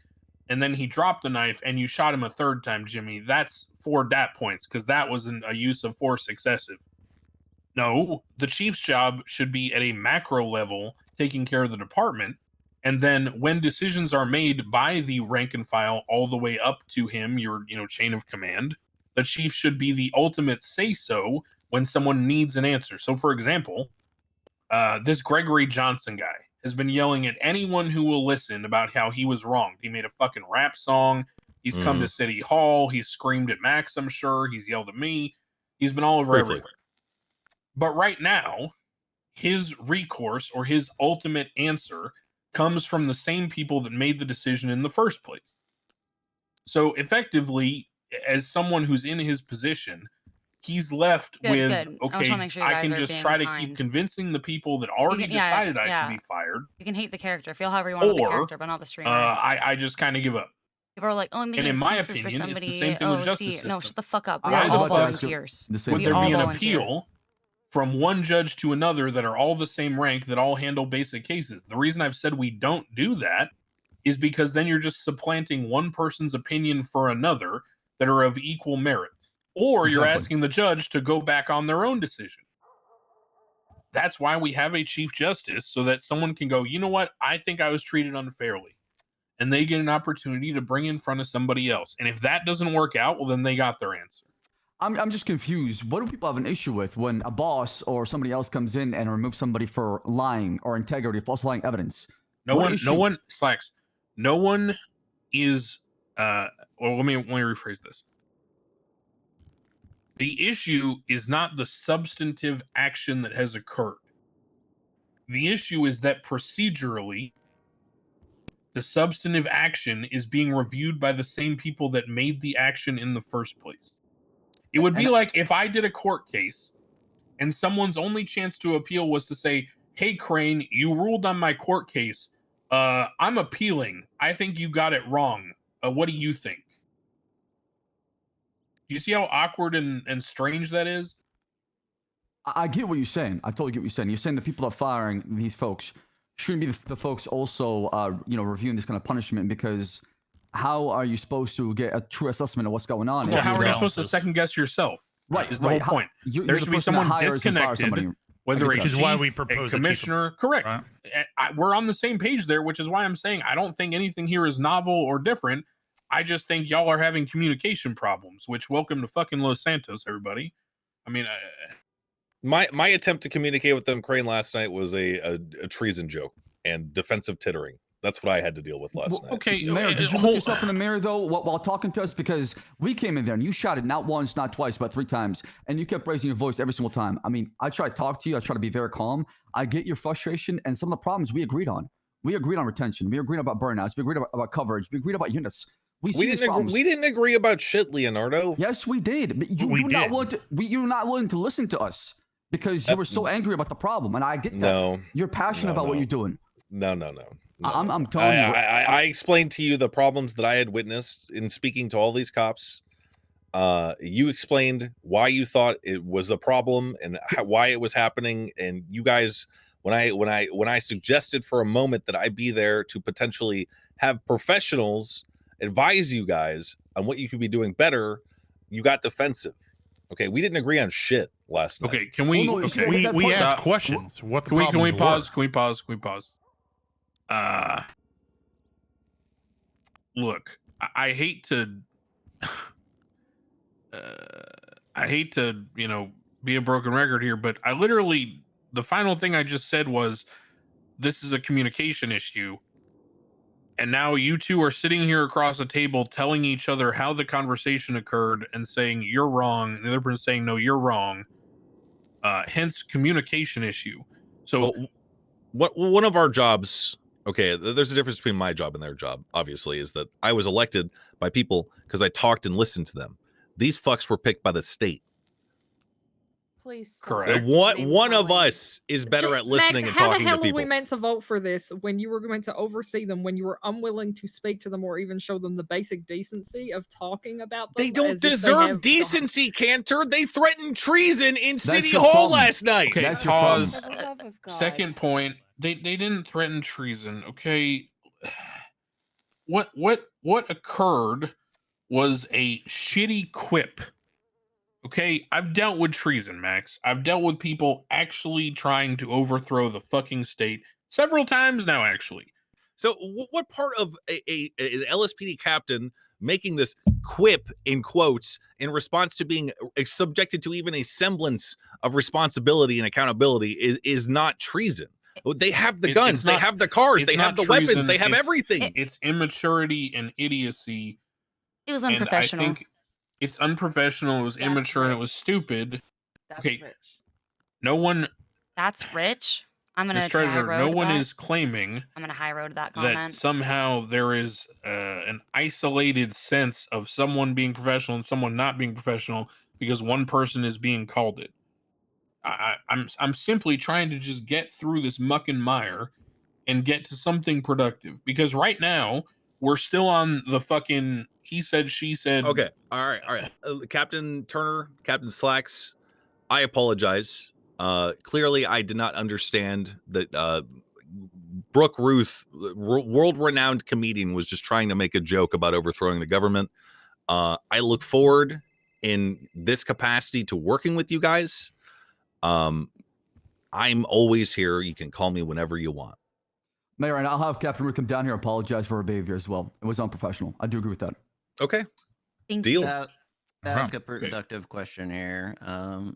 and then he dropped the knife and you shot him a third time, Jimmy. That's 4 DAT points because that wasn't a use of force excessive. No, the chief's job should be at a macro level, taking care of the department. And then when decisions are made by the rank and file all the way up to him, your chain of command, the chief should be the ultimate say-so when someone needs an answer. So for example, this Gregory Johnson guy has been yelling at anyone who will listen about how he was wronged. He made a fucking rap song. He's come to City Hall. He's screamed at Max, I'm sure. He's yelled at me. He's been all over everywhere. But right now, his recourse or his ultimate answer comes from the same people that made the decision in the first place. So effectively, as someone who's in his position, he's left with, I just okay, wanna make sure you I guys can are just being try to kind. keep convincing the people that already decided I should be fired. You can hate the character. Feel however you want about the Or character, but not the streamer. I just kind of give up. People are like, oh, I'm making And in my excuses for opinion, it's somebody. the same thing with Oh, justice see, system. no, shut the fuck up. We Why are the all fuck volunteers. would We there all be an volunteer. appeal from one judge to another that are all the same rank, that all handle basic cases? The reason I've said we don't do that is because then you're just supplanting one person's opinion for another that are of equal merit. Or you're Exactly. asking the judge to go back on their own decision. That's why we have a chief justice, so that someone can go, you know what, I think I was treated unfairly. And they get an opportunity to bring in front of somebody else. And if that doesn't work out, well, then they got their answer. I'm just confused. What do people have an issue with when a boss or somebody else comes in and removes somebody for lying or integrity, falsifying evidence? No one slacks. No one is well, let me rephrase this. The issue is not the substantive action that has occurred. The issue is that procedurally, the substantive action is being reviewed by the same people that made the action in the first place. It would be like if I did a court case and someone's only chance to appeal was to say, hey, Crane, you ruled on my court case. I'm appealing. I think you got it wrong. What do you think? Do you see how awkward and strange that is? I get what you're saying. I totally get what you're saying. You're saying the people that are firing these folks shouldn't be the folks also, reviewing this kind of punishment, because how are you supposed to get a true assessment of what's going on? Well, how are you supposed to second guess yourself? Right, is the whole point. There should be someone disconnected, whether a chief, a commissioner. Correct. We're on the same page there, which is why I'm saying I don't think anything here is novel or different. I just think y'all are having communication problems. Which, welcome to fucking Los Santos, everybody. I mean, my attempt to communicate with them, Crane, last night was a treason joke and defensive tittering. That's what I had to deal with last night. Okay, Mayor, did you look yourself in the mirror though while talking to us? Because we came in there and you shouted not once, not twice, but 3 times, and you kept raising your voice every single time. I mean, I try to talk to you. I try to be very calm. I get your frustration and some of the problems we agreed on. We agreed on retention. We agreed about burnouts. We agreed about coverage. We agreed about units. We didn't agree about shit, Leonardo. Yes, we did. But you're not willing to listen to us because you were so angry about the problem, and I get that. No, you're passionate about what you're doing. No. I'm telling you. I explained to you the problems that I had witnessed in speaking to all these cops. You explained why you thought it was a problem and why it was happening. And you guys, when I suggested for a moment that I be there to potentially have professionals advise you guys on what you could be doing better, you got defensive. Okay, we didn't agree on shit last night. Okay, can we? We asked questions. What the problems we pause? were. Can we pause? Look, I hate to be a broken record here, but I literally, the final thing I just said was, this is a communication issue. And now you two are sitting here across the table telling each other how the conversation occurred and saying you're wrong. And the other person saying, no, you're wrong. Hence communication issue. So one of our jobs, okay, there's a difference between my job and their job, obviously, is that I was elected by people because I talked and listened to them. These fucks were picked by the state. Please stop. Correct. One of us is better at listening and talking to people. How the hell were we meant to vote for this when you were meant to oversee them, when you were unwilling to speak to them or even show them the basic decency of talking about them? They don't deserve decency, Cantor. They threatened treason in City Hall last night. Okay, pause. Second point. They didn't threaten treason. Okay. What occurred was a shitty quip. Okay, I've dealt with treason, Max. I've dealt with people actually trying to overthrow the fucking state several times now, actually. So what part of an LSPD captain making this quip, in quotes, in response to being subjected to even a semblance of responsibility and accountability is not treason? They have the guns, they have the cars, they have the weapons, they have everything. It's immaturity and idiocy. It was unprofessional. And I think it's unprofessional, it was immature, and it was stupid. Okay. No one. That's rich. I'm gonna Ms. Treasure, high no road one that. is claiming I'm gonna high road that that comment. somehow there is an isolated sense of someone being professional and someone not being professional because one person is being called it. I'm simply trying to just get through this muck and mire and get to something productive, because right now we're still on the fucking he said, she said. Okay. All right. Captain Turner, Captain Slacks, I apologize. Clearly, I did not understand that Brooke Ruth, world-renowned comedian, was just trying to make a joke about overthrowing the government. I look forward in this capacity to working with you guys. I'm always here. You can call me whenever you want. Mayor, and I'll have Captain Ruth come down here and apologize for her behavior as well. It was unprofessional. I do agree with that. Okay. Thank Deal. To ask a productive question here. I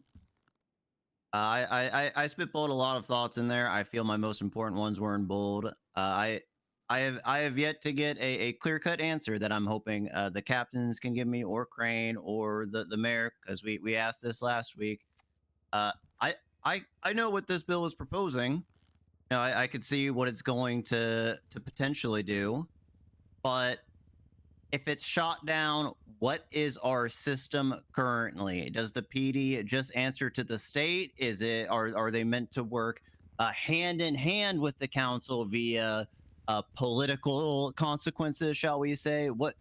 spitballed a lot of thoughts in there. I feel my most important ones were in bold. I have yet to get a clear-cut answer that I'm hoping the captains can give me, or Crane, or the mayor, because we asked this last week. I know what this bill is proposing. You know, I could see what it's going to potentially do, but if it's shot down, what is our system currently? Does the PD just answer to the state? Is it are they meant to work hand in hand with the council via political consequences, shall we say? What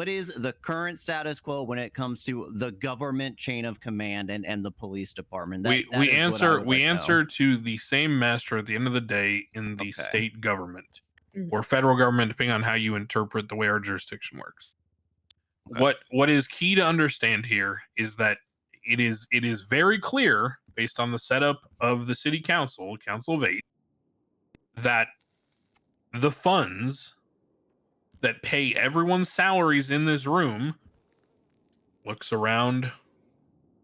is the current status quo when it comes to the government chain of command and the police department? We answer to the same master at the end of the day in the state government or federal government, depending on how you interpret the way our jurisdiction works. What is key to understand here is that it is very clear, based on the setup of the city council of 8, that the funds that pay everyone's salaries in this room, looks around,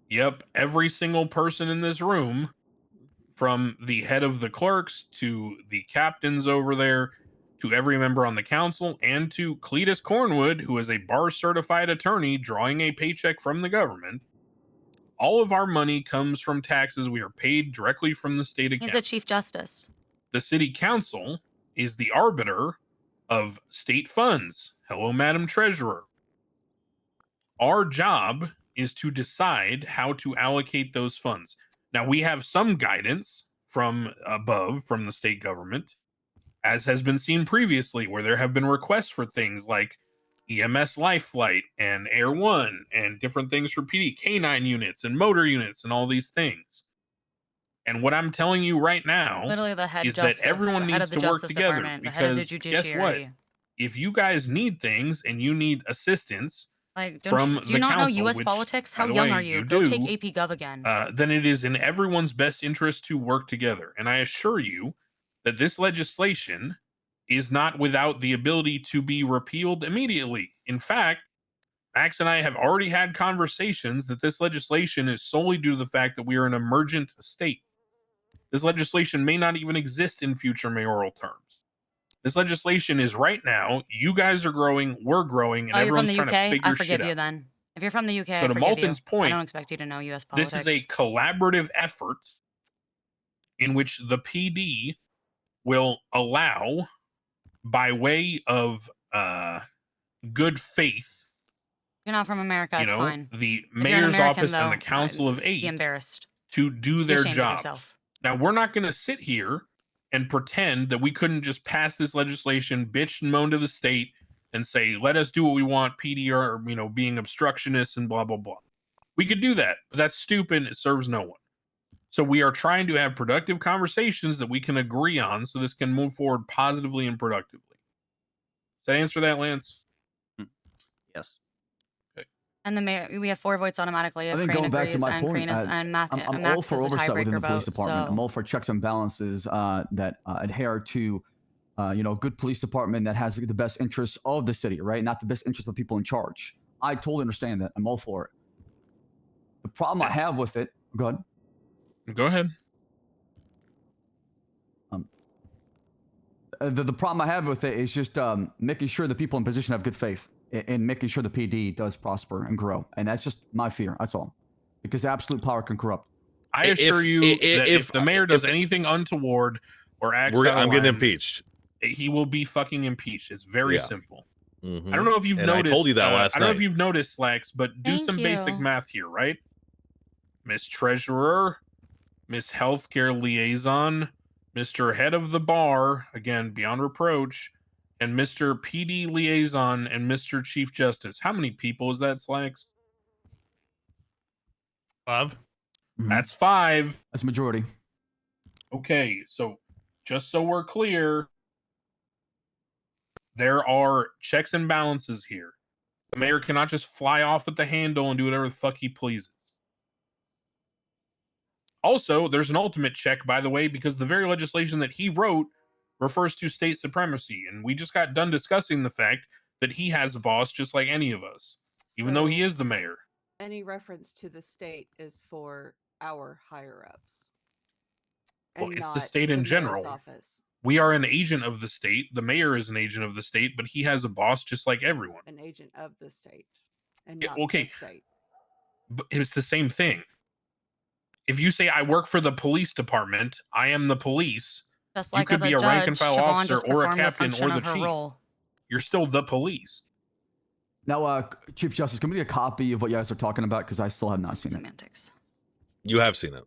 yep, every single person in this room, from the head of the clerks to the captains over there, to every member on the council, and to Cletus Cornwood, who is a bar-certified attorney drawing a paycheck from the government. All of our money comes from taxes. We are paid directly from the state account. He's the Chief Justice. The city council is the arbiter of state funds. Hello, Madam Treasurer. Our job is to decide how to allocate those funds. Now, we have some guidance from above, from the state government, as has been seen previously, where there have been requests for things like EMS Life Flight and Air One and different things for PD, K9 units and motor units and all these things. And what I'm telling you right now Literally the head is justice, that everyone the head needs of the to work Justice together, Department, the head of the because guess what? judiciary. If you guys need things and you need assistance Like, from do you not know council, U.S. which, politics? by How the young way, are you? you Go do, take AP Gov again. then it is in everyone's best interest to work together. And I assure you that this legislation is not without the ability to be repealed immediately. In fact, Max and I have already had conversations that this legislation is solely due to the fact that we are an emergent state. This legislation may not even exist in future mayoral terms. This legislation is right now. You guys are growing, we're growing, and Oh, you're from everyone's the trying UK? to figure I shit forgive you out. then. If you're from the UK, So I to forgive you. Malton's I point, don't expect you to know US this politics. is a collaborative effort in which the PD will allow, by way of good faith, You're not from America, you it's know, fine. the If you're an mayor's American, office and the though, council of be 8 embarrassed. to do Be their ashamed of job. yourself. Now, we're not going to sit here and pretend that we couldn't just pass this legislation, bitch and moan to the state, and say, let us do what we want, PDR, you know, being obstructionists and blah, blah, blah. We could do that, but that's stupid. It serves no one. So we are trying to have productive conversations that we can agree on so this can move forward positively and productively. Does that answer that, Lance? Yes. And the mayor, we have 4 votes automatically I if think Crane going back to agrees my and point, Crane is, and I'm all Max for is a oversight within tiebreaker the police vote. department. I'm So all for checks and balances that adhere to, good police department that has the best interests of the city, right? Not the best interests of people in charge. I totally understand that. I'm all for it. The problem I have with it, go ahead. Go ahead. The problem I have with it is just making sure the people in position have good faith and making sure the PD does prosper and grow. And that's just my fear. That's all. Because absolute power can corrupt. I assure you that if the mayor does anything untoward or acts out of I'm getting line, impeached. he will be fucking impeached. It's very Yeah. simple. Mhm. I don't know if you've And noticed. I told you that last I don't know night. if you've noticed, Slacks, but do Thank some basic you. math here, right? Miss Treasurer, Miss Healthcare Liaison, Mr. Head of the Bar, again, beyond reproach, and Mr. PD Liaison and Mr. Chief Justice. How many people is that, Slacks? 5. That's 5. That's majority. Okay, so just so we're clear, there are checks and balances here. The mayor cannot just fly off at the handle and do whatever the fuck he pleases. Also, there's an ultimate check, by the way, because the very legislation that he wrote refers to state supremacy. And we just got done discussing the fact that he has a boss just like any of us, even though he is the mayor. Any reference to the state is for our higher ups. Well, And it's the not state in mayor's general. office. We are an agent of the state. The mayor is an agent of the state, but he has a boss just like everyone. An agent of the state. And Yeah, not okay. the state. But it's the same thing. If you say I work for the police department, I am the police. just You like could as be a a rank and judge, file Siobhan officer just or a performed the captain function or the of her chief. role. You're still the police. Now, Chief Justice, give me a copy of what you guys are talking about because I still have not seen Semantics. You have seen it.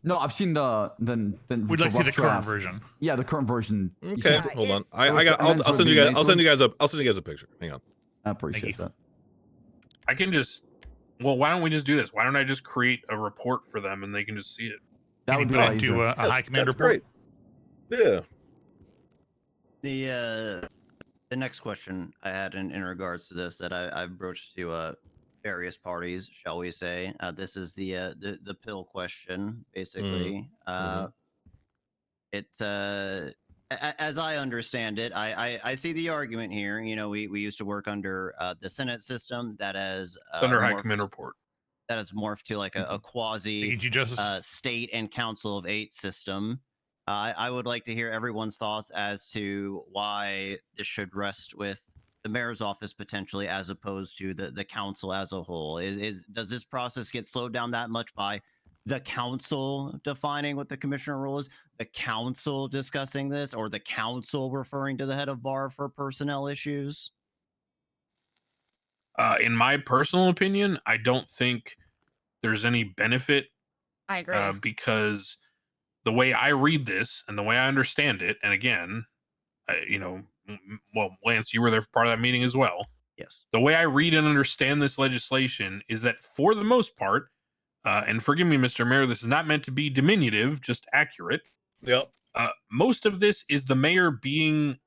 No, I've seen the We'd like to see the current version. Yeah, the current version. You Okay, said- hold on. it's- I'll send you guys. I'll send you guys a picture. Hang on. I appreciate that. I can just. Well, why don't we just do this? Why don't I just create a report for them and they can just see it? That would be a lot easier. Do a high command That's report. great. Yeah. The next question I had in regards to this that I've broached to various parties, shall we say? This is the pill question, basically. It as I understand it, I see the argument here. You know, we used to work under the Senate system that has It's under high command report. that has morphed to like a quasi Thank you, Justice. state and council of 8 system. I would like to hear everyone's thoughts as to why this should rest with the mayor's office potentially, as opposed to the council as a whole. Does this process get slowed down that much by the council defining what the commissioner role is, the council discussing this, or the council referring to the head of bar for personnel issues? In my personal opinion, I don't think there's any benefit. I agree. Because the way I read this and the way I understand it, and again, well, Lance, you were there for part of that meeting as well. Yes. The way I read and understand this legislation is that for the most part, and forgive me, Mr. Mayor, this is not meant to be diminutive, just accurate. Yep. Most of this is the mayor being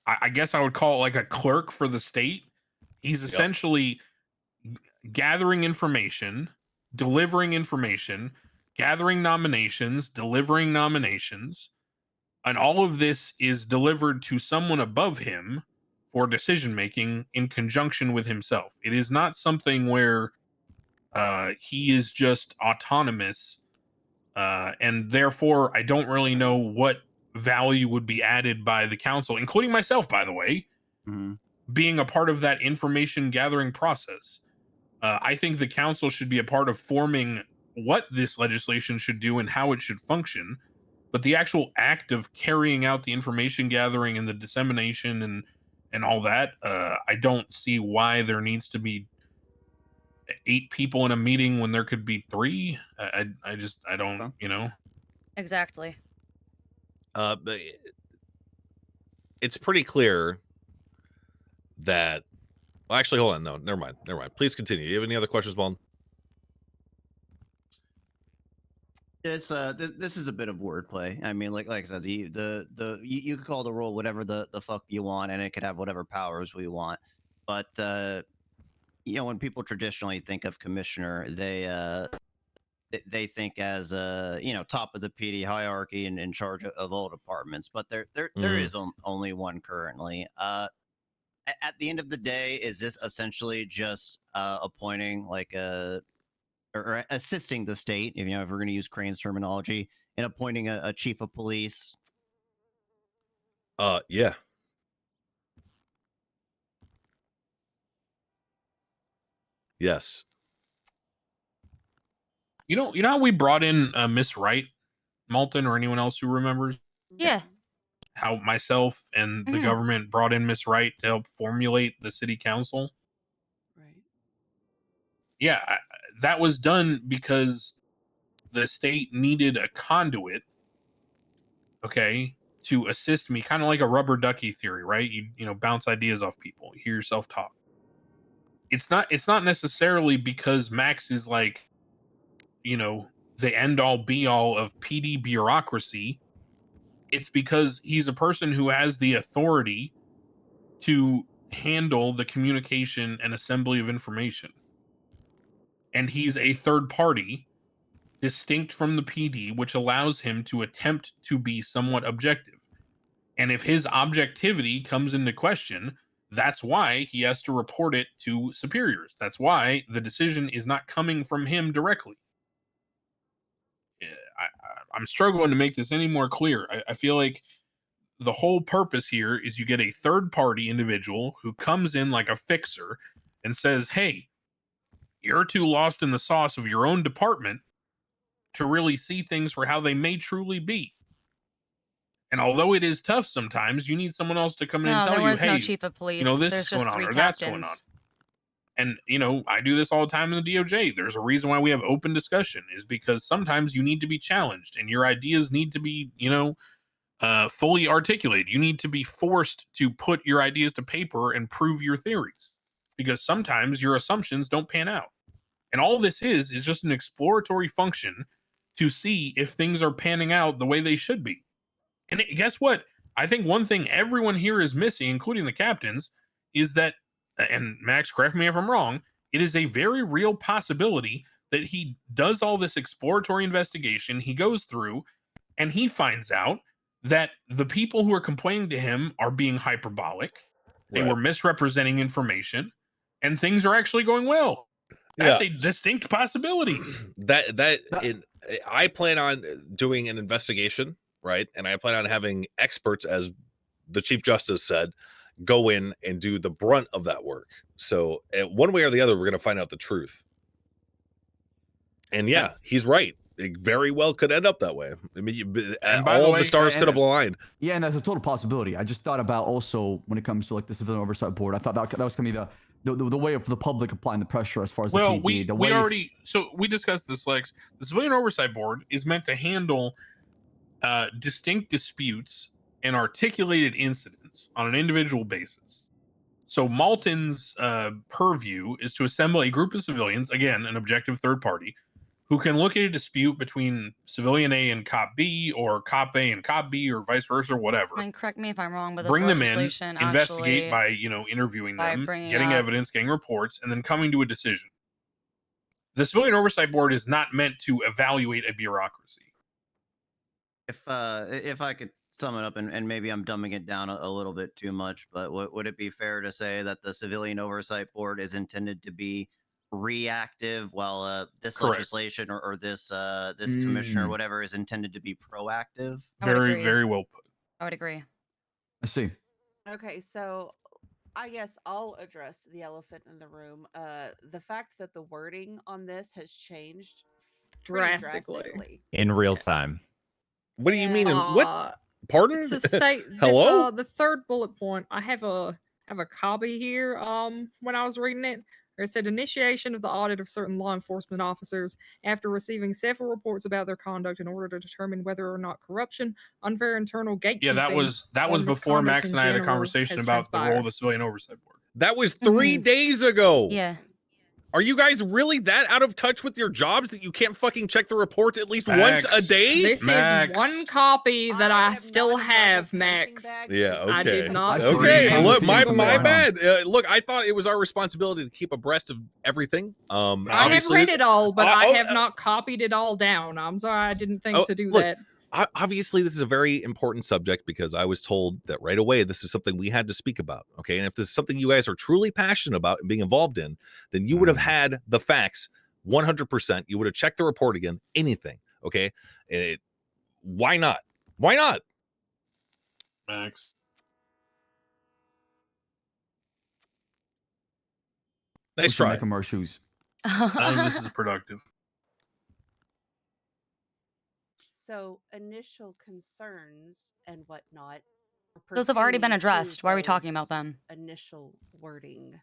I guess I would call it like a clerk for the state. He's essentially gathering information, delivering information, gathering nominations, delivering nominations, and all of this is delivered to someone above him for decision making in conjunction with himself. It is not something where he is just autonomous, and therefore I don't really know what value would be added by the council, including myself, by the way, being a part of that information gathering process. I think the council should be a part of forming what this legislation should do and how it should function. But the actual act of carrying out the information gathering and the dissemination and all that, I don't see why there needs to be 8 people in a meeting when there could be 3. I don't, you know. Exactly. But it's pretty clear that. Well, actually, hold on. No, never mind. Never mind. Please continue. You have any other questions, Bond? This is a bit of wordplay. I mean, like I said, you could call the rule whatever the fuck you want, and it could have whatever powers we want. But you know, when people traditionally think of commissioner, they think as you know, top of the PD hierarchy and in charge of all departments. But there is only one currently. At the end of the day, is this essentially just appointing like or assisting the state, if we're going to use Crane's terminology, in appointing a chief of police? Yeah. Yes. You know how we brought in Miss Wright, Malton, or anyone else who remembers? Yeah. How myself and the government brought in Miss Wright to help formulate the city council? Right. Yeah, that was done because the state needed a conduit, okay, to assist me, kind of like a rubber ducky theory, right? You know, bounce ideas off people, you hear yourself talk. It's not necessarily because Max is like, you know, the end all be all of PD bureaucracy. It's because he's a person who has the authority to handle the communication and assembly of information. And he's a third party distinct from the PD, which allows him to attempt to be somewhat objective. And if his objectivity comes into question, that's why he has to report it to superiors. That's why the decision is not coming from him directly. I'm struggling to make this any more clear. I feel like the whole purpose here is you get a third party individual who comes in like a fixer and says, hey, you're too lost in the sauce of your own department to really see things for how they may truly be. And although it is tough sometimes, you need someone else to come in and No, tell there you, was hey, no chief of police. you know, this There's is going just on 3 or that's going on. captains. And, you know, I do this all the time in the DOJ. There's a reason why we have open discussion, is because sometimes you need to be challenged and your ideas need to be, you know, fully articulated. You need to be forced to put your ideas to paper and prove your theories, because sometimes your assumptions don't pan out. And all this is just an exploratory function to see if things are panning out the way they should be. And guess what? I think one thing everyone here is missing, including the captains, is that, and Max, correct me if I'm wrong, it is a very real possibility that he does all this exploratory investigation, he goes through, and he finds out that the people who are complaining to him are being hyperbolic, they were misrepresenting information, and things are actually going well. That's a distinct possibility. I plan on doing an investigation, right? And I plan on having experts, as the Chief Justice said, go in and do the brunt of that work. So one way or the other, we're going to find out the truth. And yeah, he's right. It very well could end up that way. I mean, all the stars could have aligned. Yeah, and that's a total possibility. I just thought about also when it comes to like the Civilian Oversight Board. I thought that was going to be the way of the public applying the pressure as far as well, the PD. we discussed this, Lex. The Civilian Oversight Board is meant to handle distinct disputes and articulated incidents on an individual basis. So Malton's purview is to assemble a group of civilians, again, an objective third party, who can look at a dispute between civilian A and cop B, or cop A and cop B, or vice versa, or whatever. I mean, correct me if I'm wrong, but this Bring them in, legislation investigate actually, by, you know, interviewing by them, bringing getting up- evidence, getting reports, and then coming to a decision. The Civilian Oversight Board is not meant to evaluate a bureaucracy. If I could sum it up, and maybe I'm dumbing it down a little bit too much, but would it be fair to say that the Civilian Oversight Board is intended to be reactive, while this Correct. legislation or this this commissioner or whatever is intended to be proactive. Very, very well put. I would agree. I see. Okay, so I guess I'll address the elephant in the room. The fact that the wording on this has changed pretty drastically. In real time. What do you mean? What? Pardon? To state Hello? this, the third bullet point, I have a copy here. When I was reading it, it said initiation of the audit of certain law enforcement officers after receiving several reports about their conduct in order to determine whether or not corruption, unfair internal gatekeeping. Yeah, that was or before misconduct Max in and I had a general conversation has about the role of transpired. the Civilian Oversight Board. That was 3 days ago. Yeah. Are you guys really that out of touch with your jobs that you can't fucking check the reports at least once a day? This is one copy that I still have, Max. Yeah, okay. I did not. Okay, read look, every single my one. bad. Look, I thought it was our responsibility to keep abreast of everything. I have Obviously, read it all, but I oh, have not copied it all down. I'm sorry, I didn't think to do look, that. obviously, this is a very important subject because I was told that right away this is something we had to speak about. Okay, and if this is something you guys are truly passionate about and being involved in, then you would have had the facts 100%. You would have checked the report again. Anything. Okay, and why not? Why not? Max. Nice try. Make 'em wear shoes. I think this is productive. So initial concerns and whatnot. are Those have already been pertaining to addressed. Why are we talking those about them? Initial wording.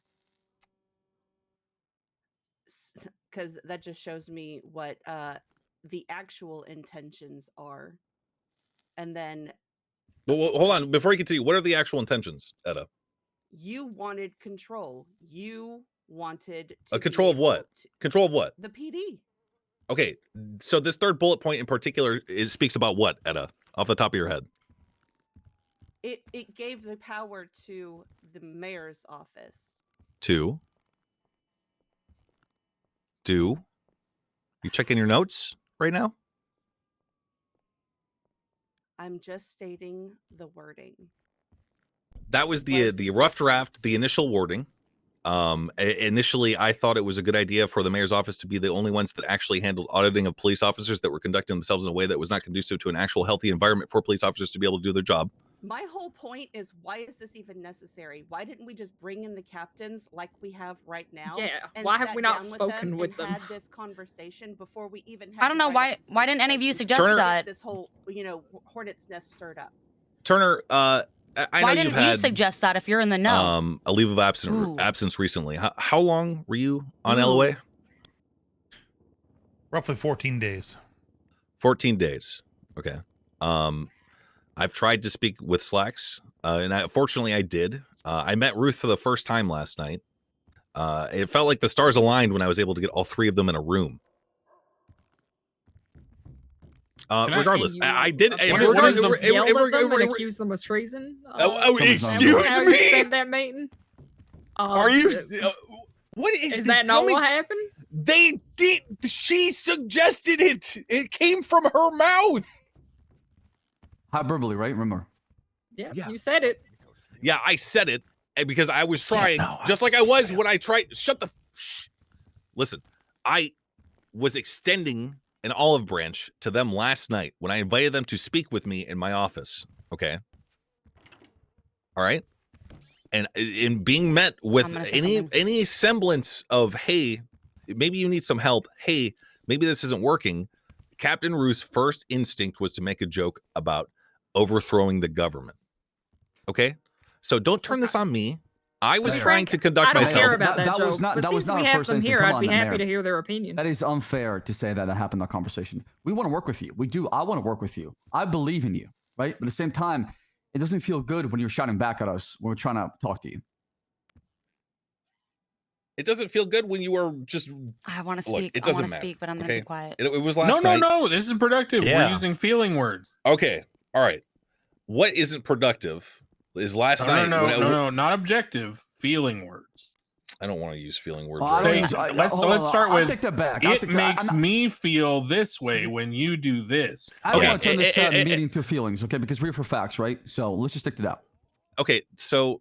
Because that just shows me what the actual intentions are. And then Well, hold on. Before you continue, what are the actual intentions, Etta? you wanted control. You wanted to A control of what? Control of what? the PD. Okay, so this third bullet point in particular speaks about what, Etta, off the top of your head? It gave the power to the mayor's office. Do you checking your notes right now? I'm just stating the wording. That was the rough draft, the initial wording. Initially, I thought it was a good idea for the mayor's office to be the only ones that actually handled auditing of police officers that were conducting themselves in a way that was not conducive to an actual healthy environment for police officers to be able to do their job. My whole point is, why is this even necessary? Why didn't we just bring in the captains like we have right now? Yeah, and why have sat we not down spoken with and them? had this conversation before we even had I don't to know write up why this didn't any of you legislation suggest to get that? this whole hornet's nest stirred up? Turner, I Why know didn't you've you had suggest that if you're in the know? a leave of Ooh. absence recently. How long were you on Ooh. LOA? Roughly 14 days. 14 days. Okay. I've tried to speak with Slacks, and fortunately I did. I met Ruth for the first time last night. It felt like the stars aligned when I was able to get all three of them in a room. Regardless, I did. Yelled at them and accused them of treason. Excuse me. Said that meeting. Are you? What is Is this that not coming? what happened? They did. She suggested it. It came from her mouth. Hyperbole, right? Remember? Yeah, you said it. Yeah, I said it because I was trying, just like I was when I tried. Shut the. Listen, I was extending an olive branch to them last night when I invited them to speak with me in my office. Okay. All right. And in being met with any semblance of, hey, maybe you need some help. Hey, maybe this isn't working. Captain Ruth's first instinct was to make a joke about overthrowing the government. Okay. So don't turn this on me. I was trying to conduct myself. I don't care about that joke. was not. But That was since not we a have first them instinct. here, Come I'd on, be the happy mayor. to hear their opinion. That is unfair to say that happened in that conversation. We want to work with you. We do. I want to work with you. I believe in you, right? But at the same time, it doesn't feel good when you're shouting back at us when we're trying to talk to you. It doesn't feel good when you are just. I want to Look, speak. it I doesn't want to matter, speak, but I'm going to be quiet. It was last No, night. no. This is productive. Yeah. We're using feeling words. Okay. All right. What isn't productive is last night. No, not objective. Feeling words. I don't want to use feeling words. Well, right Say, now. let's start I'll with. take that back. It makes me feel this way when you do this. I don't want to turn this meeting to feelings, okay? Because we're here for facts, right? So let's just stick to that. Okay, so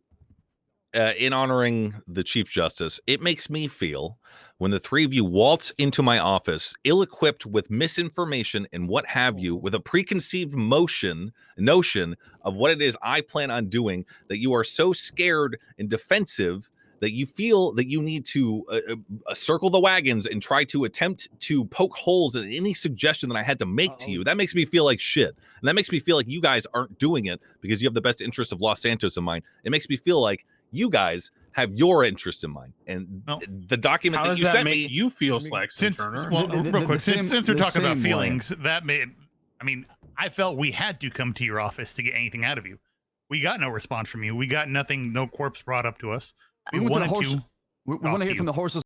in honoring the Chief Justice, it makes me feel when the three of you waltz into my office, ill-equipped with misinformation and what have you, with a preconceived notion of what it is I plan on doing, that you are so scared and defensive that you feel that you need to circle the wagons and try to attempt to poke holes in any suggestion that I had to make to you. That makes me feel like shit. And that makes me feel like you guys aren't doing it because you have the best interest of Los Santos in mind. It makes me feel like you guys have your interest in mind. And the document that you sent me... you feel, Slaxton Turner? Well, real quick, since we're talking about same feelings, that made... I mean, I felt we had to come to your office to get anything out of you. We got no response from you. We got nothing, no corpse brought up to us. We went to the wanted horse. to. We want to hear from the horses.